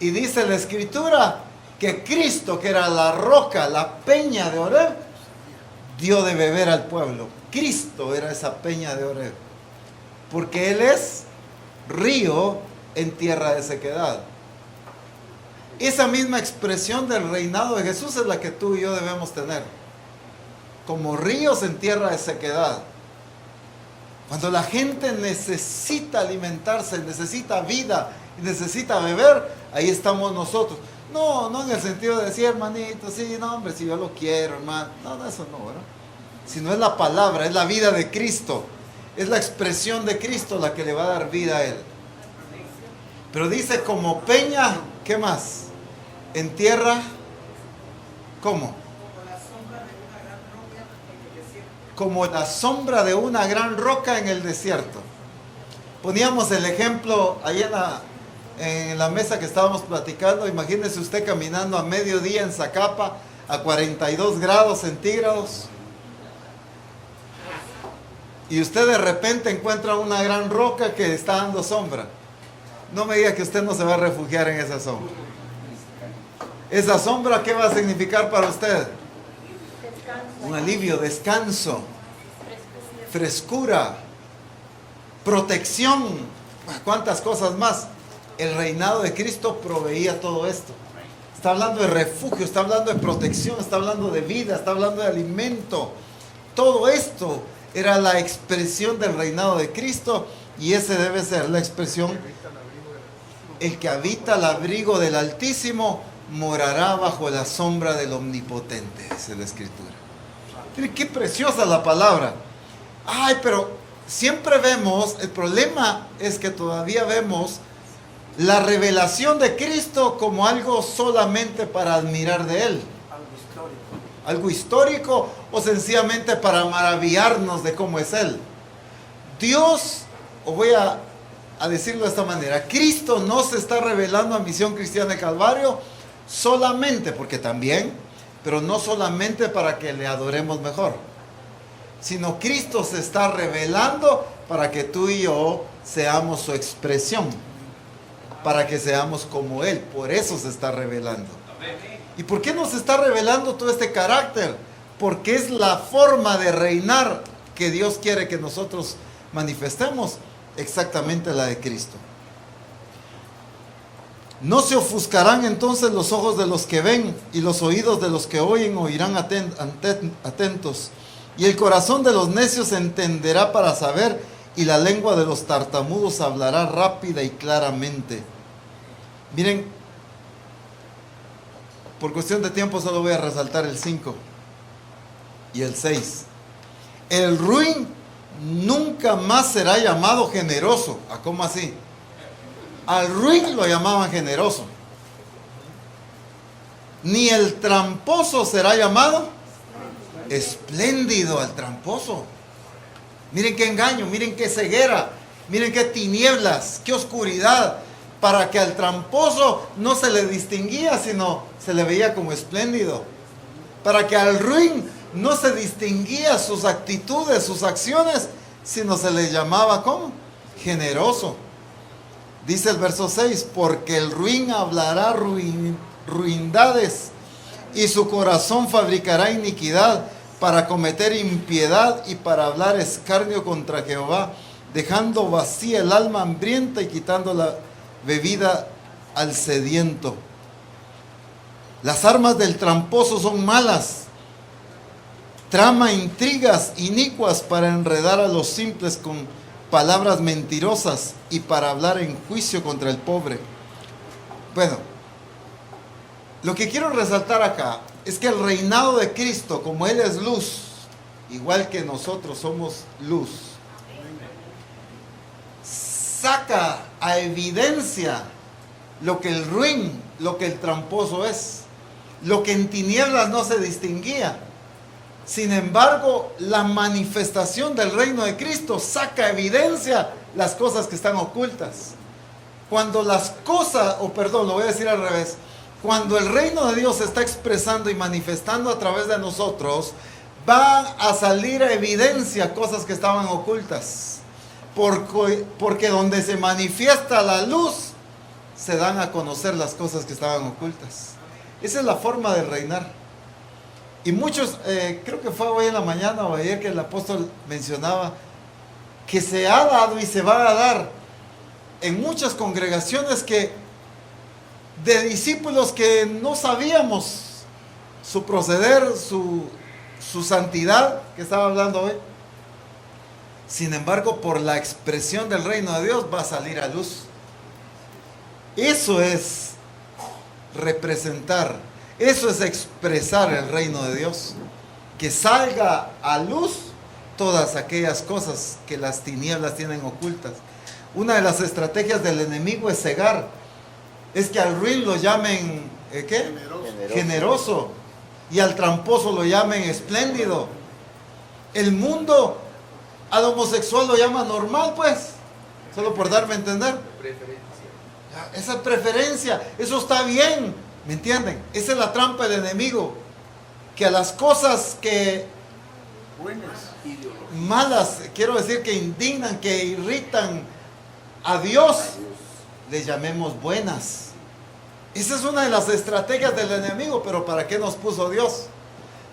y dice la Escritura que Cristo, que era la roca, la peña de Oreb, dio de beber al pueblo. Cristo era esa peña de Oreb. Porque Él es río en tierra de sequedad. Esa misma expresión del reinado de Jesús es la que tú y yo debemos tener. Como ríos en tierra de sequedad. Cuando la gente necesita alimentarse, necesita vida y necesita beber, ahí estamos nosotros. No, no en el sentido de decir, hermanito, sí, no, hombre, si yo lo quiero, hermano. No, no, eso no, ¿verdad? Sino es la palabra, es la vida de Cristo. Es la expresión de Cristo la que le va a dar vida a él. Pero dice, como peña, ¿qué más? En tierra, ¿cómo? Como la sombra de una gran roca en el desierto. Poníamos el ejemplo ahí en la mesa que estábamos platicando. Imagínese usted caminando a mediodía en Zacapa a 42 grados centígrados. Y usted de repente encuentra una gran roca que está dando sombra. No me diga que usted no se va a refugiar en esa sombra. ¿Esa sombra qué va a significar para usted? Un alivio, descanso, frescura, protección, cuántas cosas más. El reinado de Cristo proveía todo esto. Está hablando de refugio, está hablando de protección, está hablando de vida, está hablando de alimento. Todo esto era la expresión del reinado de Cristo, y ese debe ser la expresión. El que habita al abrigo del Altísimo morará bajo la sombra del Omnipotente, dice la Escritura. Miren qué preciosa la palabra. Ay, pero siempre vemos, el problema es que todavía vemos la revelación de Cristo como algo solamente para admirar de Él. Algo histórico o sencillamente para maravillarnos de cómo es Él. Dios, o voy a decirlo de esta manera, Cristo no se está revelando a Misión Cristiana de Calvario solamente, porque también, pero no solamente para que le adoremos mejor, sino Cristo se está revelando para que tú y yo seamos su expresión, para que seamos como Él. Por eso se está revelando. ¿Y por qué nos está revelando todo este carácter? Porque es la forma de reinar que Dios quiere que nosotros manifestemos, exactamente la de Cristo. No se ofuscarán entonces los ojos de los que ven, y los oídos de los que oyen oirán atentos, y el corazón de los necios entenderá para saber, y la lengua de los tartamudos hablará rápida y claramente. Miren, por cuestión de tiempo solo voy a resaltar el 5 y el 6. El ruin nunca más será llamado generoso. ¿A cómo así? Al ruin lo llamaban generoso. Ni el tramposo será llamado espléndido. Al tramposo. Miren qué engaño, miren qué ceguera, miren qué tinieblas, qué oscuridad, para que al tramposo no se le distinguía, sino se le veía como espléndido. Para que al ruin no se distinguía sus actitudes, sus acciones, sino se le llamaba ¿cómo? Generoso. Dice el verso 6, porque el ruin hablará ruindades, y su corazón fabricará iniquidad, para cometer impiedad y para hablar escarnio contra Jehová, dejando vacía el alma hambrienta y quitando la bebida al sediento. Las armas del tramposo son malas, trama intrigas inicuas para enredar a los simples con palabras mentirosas y para hablar en juicio contra el pobre. Bueno, lo que quiero resaltar acá es que el reinado de Cristo, como Él es luz, igual que nosotros somos luz, saca a evidencia lo que el ruin, lo que el tramposo es, lo que en tinieblas no se distinguía. Sin embargo, la manifestación del reino de Cristo saca a evidencia las cosas que están ocultas. Cuando las cosas, lo voy a decir al revés, cuando el reino de Dios se está expresando y manifestando a través de nosotros, van a salir a evidencia cosas que estaban ocultas. Porque donde se manifiesta la luz, se dan a conocer las cosas que estaban ocultas. Esa es la forma de reinar. Y muchos, creo que fue hoy en la mañana o ayer que el apóstol mencionaba, que se ha dado y se va a dar en muchas congregaciones de discípulos que no sabíamos su proceder, su santidad, que estaba hablando hoy. Sin embargo, por la expresión del reino de Dios va a salir a luz. Eso es representar. Eso es expresar el reino de Dios. Que salga a luz todas aquellas cosas que las tinieblas tienen ocultas. Una de las estrategias del enemigo es cegar. Es que al ruin lo llamen, ¿qué? Generoso. Y al tramposo lo llamen espléndido. El mundo al homosexual lo llama normal, pues. Solo por darme a entender. Esa preferencia, eso está bien. ¿Me entienden? Esa es la trampa del enemigo. Que a las cosas que malas, quiero decir que indignan, que irritan a Dios, le llamemos buenas. Esa es una de las estrategias del enemigo. Pero ¿para qué nos puso Dios?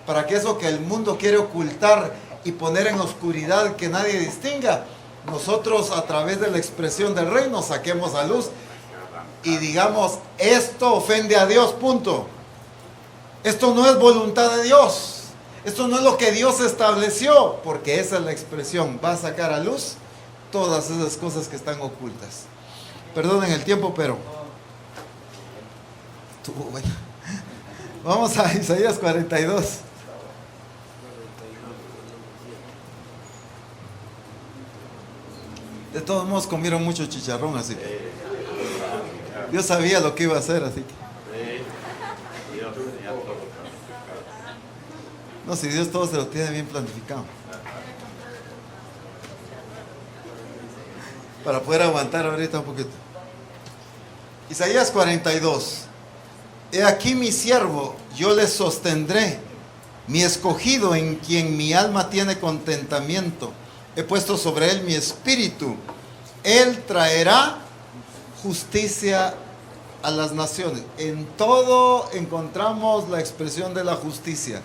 Para que eso que el mundo quiere ocultar y poner en oscuridad que nadie distinga, nosotros a través de la expresión del reino saquemos a luz y digamos, esto ofende a Dios, punto. Esto no es voluntad de Dios. Esto no es lo que Dios estableció, porque esa es la expresión. Va a sacar a luz todas esas cosas que están ocultas. Perdonen el tiempo, pero estuvo bueno. Vamos a Isaías 42. De todos modos comieron mucho chicharrón, así que Dios sabía lo que iba a hacer, así que no, si Dios todo se lo tiene bien planificado para poder aguantar ahorita un poquito. Isaías 42. He aquí mi siervo, yo le sostendré, mi escogido en quien mi alma tiene contentamiento. He puesto sobre él mi espíritu. Él traerá justicia a las naciones. En todo encontramos la expresión de la justicia,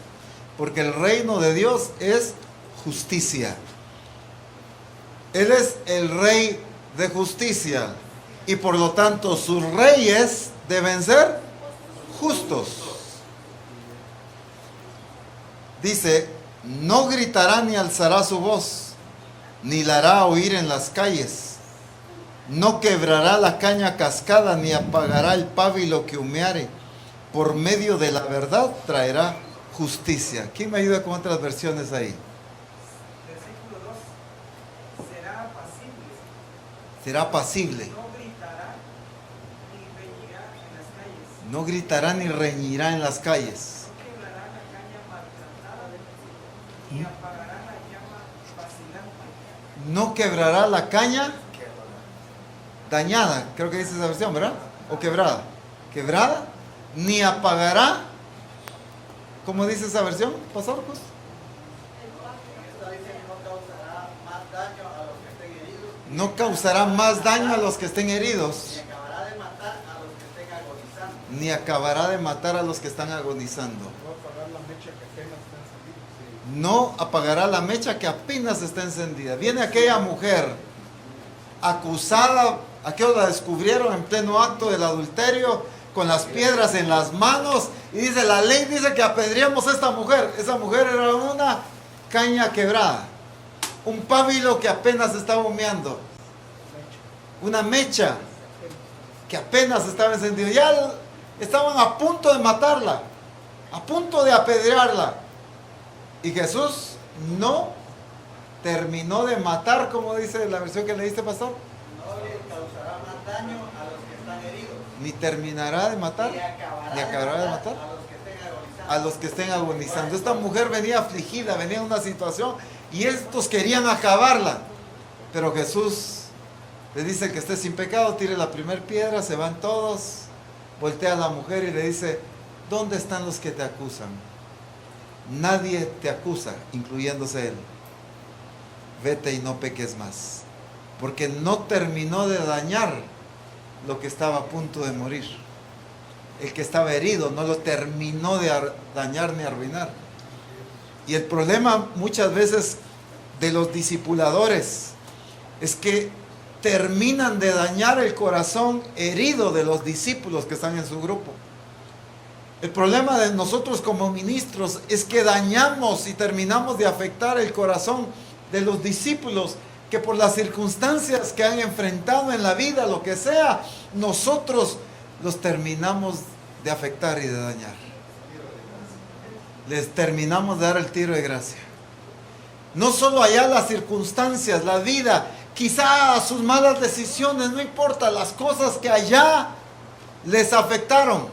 porque el reino de Dios es justicia. Él es el rey de justicia y por lo tanto sus reyes deben ser justos. Dice, no gritará ni alzará su voz, ni la hará oír en las calles. No quebrará la caña cascada, ni apagará el pábilo que humeare. Por medio de la verdad traerá justicia. ¿Quién me ayuda con otras versiones ahí? Versículo 2. Será apacible. Será apacible. No gritará ni reñirá en las calles. No gritará ni reñirá en las calles. No quebrará la caña maltratada, ni apagará la llama vacilante. No quebrará la caña dañada, creo que dice esa versión, ¿verdad? O quebrada. Quebrada, ni apagará. ¿Cómo dice esa versión, pastor? Pues? No causará más daño a los que estén heridos. Ni acabará de matar a los que están agonizando. No apagará la mecha que apenas está encendida. Viene aquella mujer acusada, aquellos la descubrieron en pleno acto del adulterio, con las piedras en las manos, y dice, la ley dice que apedreamos a esta mujer. Esa mujer era una caña quebrada, un pábilo que apenas estaba humeando, una mecha que apenas estaba encendida. Ya estaban a punto de matarla, a punto de apedrearla, y Jesús no terminó de matar, como dice la versión que leíste, pastor. No le causará más daño a los que están heridos. Ni terminará de matar, ni acabará de matar a los que estén agonizando. a los que estén agonizando. Esta mujer venía afligida, venía en una situación, y estos querían acabarla. Pero Jesús le dice, el que esté sin pecado, tire la primera piedra. Se van todos, voltea a la mujer y le dice, ¿dónde están los que te acusan? Nadie te acusa, incluyéndose él. Vete y no peques más, porque no terminó de dañar lo que estaba a punto de morir. El que estaba herido no lo terminó de dañar ni arruinar. Y el problema muchas veces de los discipuladores es que terminan de dañar el corazón herido de los discípulos que están en su grupo. El problema de nosotros como ministros es que dañamos y terminamos de afectar el corazón de los discípulos, que por las circunstancias que han enfrentado en la vida, lo que sea, nosotros los terminamos de afectar y de dañar. Les terminamos de dar el tiro de gracia. No solo allá las circunstancias, la vida, quizá sus malas decisiones, no importa, las cosas que allá les afectaron,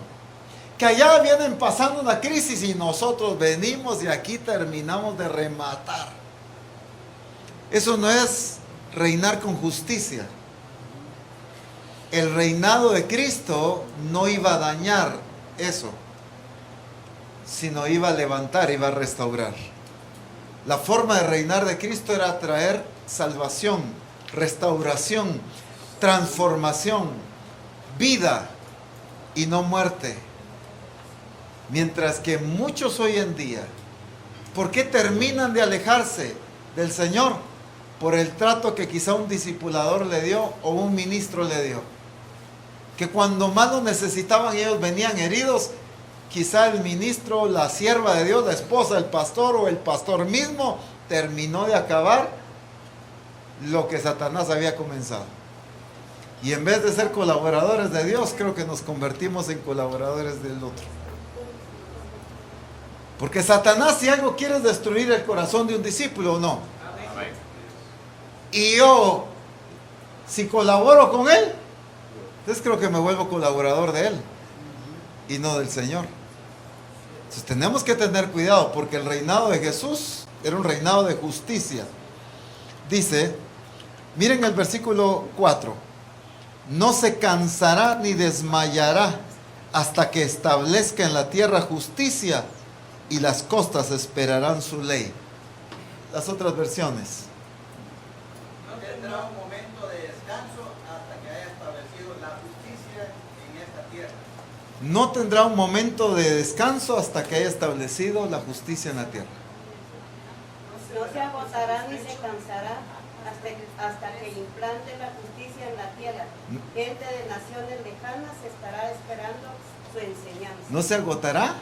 que allá vienen pasando una crisis y nosotros venimos y aquí terminamos de rematar. Eso no es reinar con justicia. El reinado de Cristo no iba a dañar eso, sino iba a levantar, iba a restaurar. La forma de reinar de Cristo era traer salvación, restauración, transformación, vida y no muerte. Mientras que muchos hoy en día, ¿por qué terminan de alejarse del Señor? Por el trato que quizá un discipulador le dio o un ministro le dio. Que cuando más lo necesitaban ellos venían heridos. Quizá el ministro, la sierva de Dios, la esposa del pastor o el pastor mismo terminó de acabar lo que Satanás había comenzado. Y en vez de ser colaboradores de Dios, creo que nos convertimos en colaboradores del otro. Porque Satanás, si algo quiere, es destruir el corazón de un discípulo, ¿o no? Y yo, si colaboro con él, entonces creo que me vuelvo colaborador de él y no del Señor. Entonces tenemos que tener cuidado, porque el reinado de Jesús era un reinado de justicia. Dice, miren el versículo 4, no se cansará ni desmayará hasta que establezca en la tierra justicia y las costas esperarán su ley. Las otras versiones. No tendrá un momento de descanso hasta que haya establecido la justicia en esta tierra. No tendrá un momento de descanso hasta que haya establecido la justicia en la tierra. No se agotará ni se cansará hasta que implante la justicia en la tierra. Gente de naciones lejanas estará esperando su enseñanza. ¿No se agotará?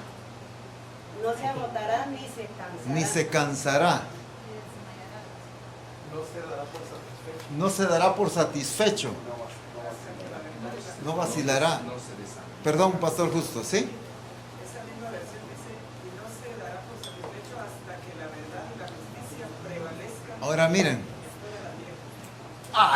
No se agotará ni se cansará. Ni se cansará. No se dará por satisfecho. No se dará por satisfecho. No vacilará. Perdón, Pastor Justo, ¿sí? Esa misma versión dice, y no se dará por satisfecho hasta que la verdad y la justicia prevalezcan. Ahora miren.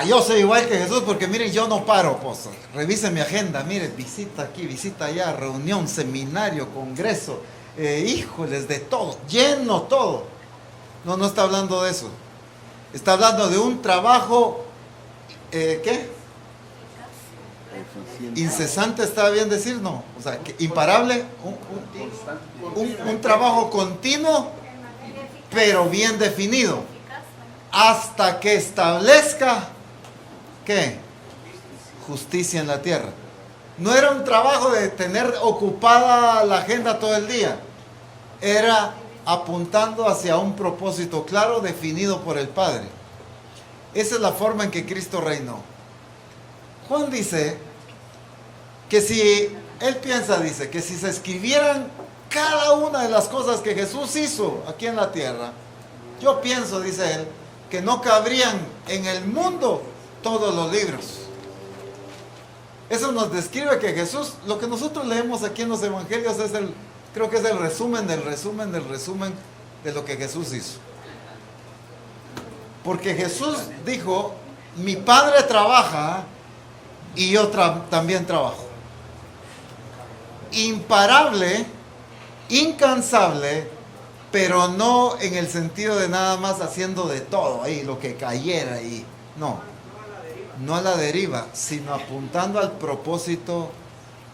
Yo soy igual que Jesús porque miren, yo no paro, pues. Revisen mi agenda, miren, visita aquí, visita allá, reunión, seminario, congreso, híjoles, de todo, lleno todo. No está hablando de eso. Está hablando de un trabajo, ¿qué? Incesante, está bien decir, no. O sea, imparable, un trabajo continuo, pero bien definido. Hasta que establezca, ¿qué? Justicia en la tierra. No era un trabajo de tener ocupada la agenda todo el día. Era apuntando hacia un propósito claro definido por el Padre. Esa es la forma en que Cristo reinó. Juan dice que si, él piensa, dice, que si se escribieran cada una de las cosas que Jesús hizo aquí en la tierra, yo pienso, dice él, que no cabrían en el mundo todos los libros. Eso nos describe que Jesús, lo que nosotros leemos aquí en los evangelios es creo que es el resumen del resumen del resumen de lo que Jesús hizo. Porque Jesús dijo, mi Padre trabaja y yo también trabajo. Imparable, incansable, pero no en el sentido de nada más haciendo de todo ahí, lo que cayera ahí. No a la deriva, sino apuntando al propósito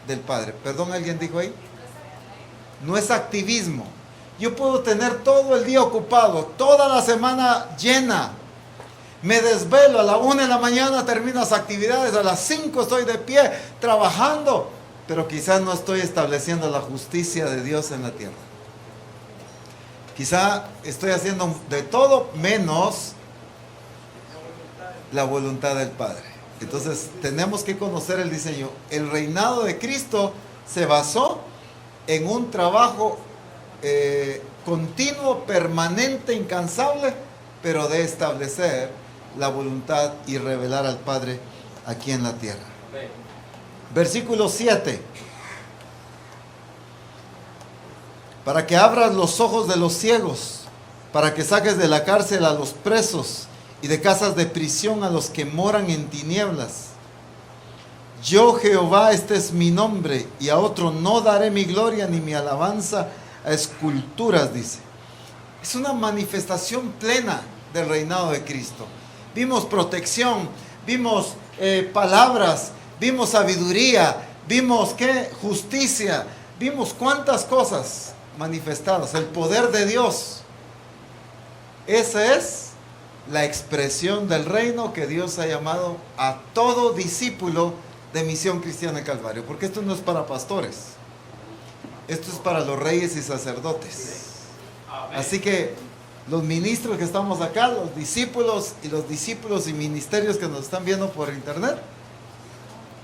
del Padre. Perdón, ¿alguien dijo ahí? No es activismo. Yo puedo tener todo el día ocupado, toda la semana llena. Me desvelo, a la 1 de la mañana termino las actividades, a las 5 estoy de pie trabajando, pero quizás no estoy estableciendo la justicia de Dios en la tierra. Quizá estoy haciendo de todo menos la voluntad del Padre. Entonces tenemos que conocer el diseño. El reinado de Cristo se basó en un trabajo continuo, permanente, incansable, pero de establecer la voluntad y revelar al Padre aquí en la tierra. Versículo 7. para que abras los ojos de los ciegos, para que saques de la cárcel a los presos y de casas de prisión a los que moran en tinieblas. Yo, Jehová, este es mi nombre, y a otro no daré mi gloria ni mi alabanza a esculturas, dice. Es una manifestación plena del reinado de Cristo. Vimos protección, vimos palabras, vimos sabiduría, vimos ¿qué? Justicia, vimos cuántas cosas manifestadas, el poder de Dios. Esa es la expresión del reino que Dios ha llamado a todo discípulo de Misión Cristiana Calvario, porque esto no es para pastores, esto es para los reyes y sacerdotes. Así que los ministros que estamos acá, los discípulos y ministerios que nos están viendo por internet,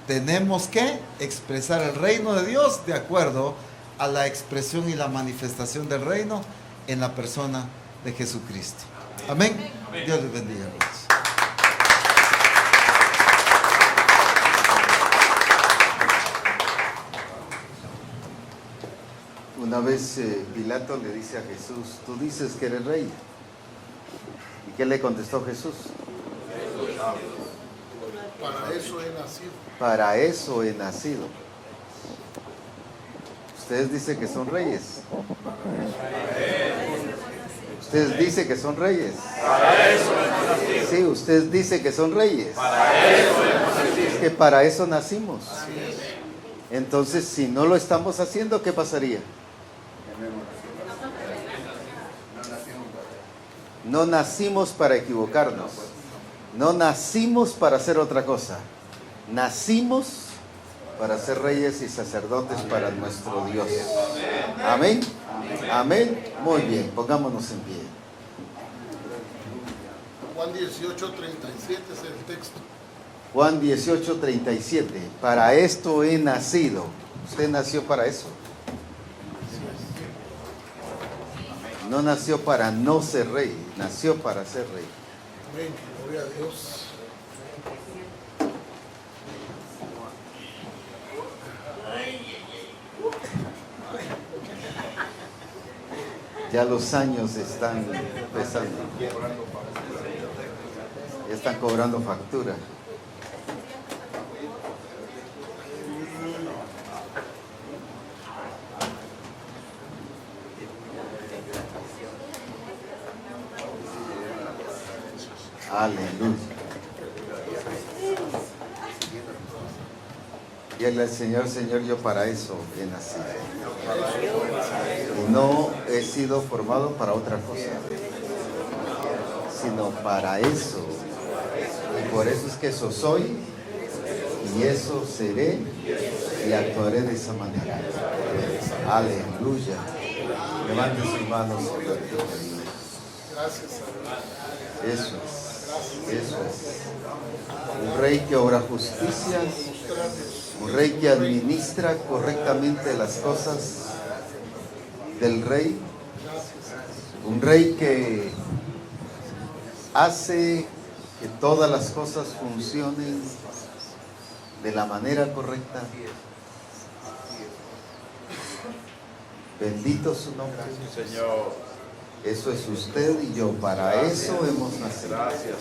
tenemos que expresar el reino de Dios de acuerdo a la expresión y la manifestación del reino en la persona de Jesucristo. Amén. Dios les bendiga, hermanos. Una vez Pilato le dice a Jesús, tú dices que eres rey. ¿Y qué le contestó Jesús? Para eso he nacido. Para eso he nacido. Ustedes dicen que son reyes. Ustedes dicen que son reyes. Sí, ustedes dicen que son reyes. Es que para eso nacimos. Entonces, si no lo estamos haciendo, ¿qué pasaría? No nacimos para equivocarnos. No nacimos para hacer otra cosa. Nacimos para ser reyes y sacerdotes para nuestro Dios. Amén. Amén. Muy bien, pongámonos en pie. Juan 18:37 es el texto. Juan 18:37. Para esto he nacido. ¿Usted nació para eso? No nació para no ser rey, nació para ser rey. Amén, gloria a Dios. Ya los años están pesando. Ya están cobrando factura. Aleluya. Dígale al Señor, Señor, yo para eso he nacido. No he sido formado para otra cosa, sino para eso. Y por eso es que eso soy, y eso seré, y actuaré de esa manera. Aleluya. Levante sus manos. Gracias a Dios. Eso es. Un rey que obra justicia, un rey que administra correctamente las cosas del rey, un rey que hace que todas las cosas funcionen de la manera correcta. Bendito su nombre, Señor. Eso es usted y yo, para eso hemos nacido. Gracias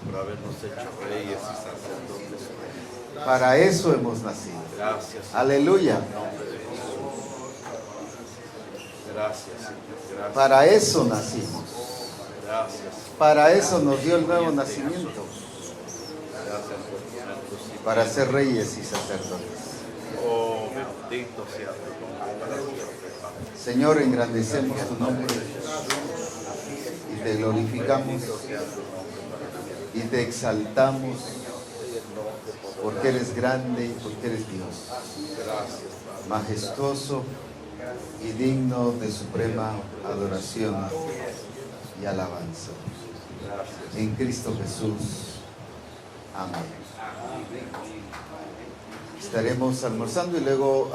por habernos hecho reyes y sacerdotes. Para eso hemos nacido. Gracias. Aleluya. Gracias, Señor. Gracias. Para eso nacimos. Gracias. Para eso nos dio el nuevo nacimiento. Gracias por ponernos y Para ser reyes y sacerdotes. oh, bendito sea tu nombre para siempre. Señor, engrandecemos tu nombre y te glorificamos y te exaltamos porque eres grande y porque eres Dios, majestuoso y digno de suprema adoración y alabanza. En Cristo Jesús. Amén. Estaremos almorzando y luego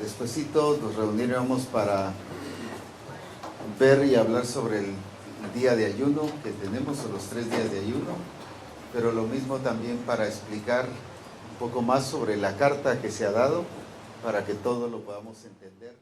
despuesito nos reuniremos para ver y hablar sobre el día de ayuno que tenemos, o los 3 días de ayuno, pero lo mismo también para explicar un poco más sobre la carta que se ha dado, para que todo lo podamos entender.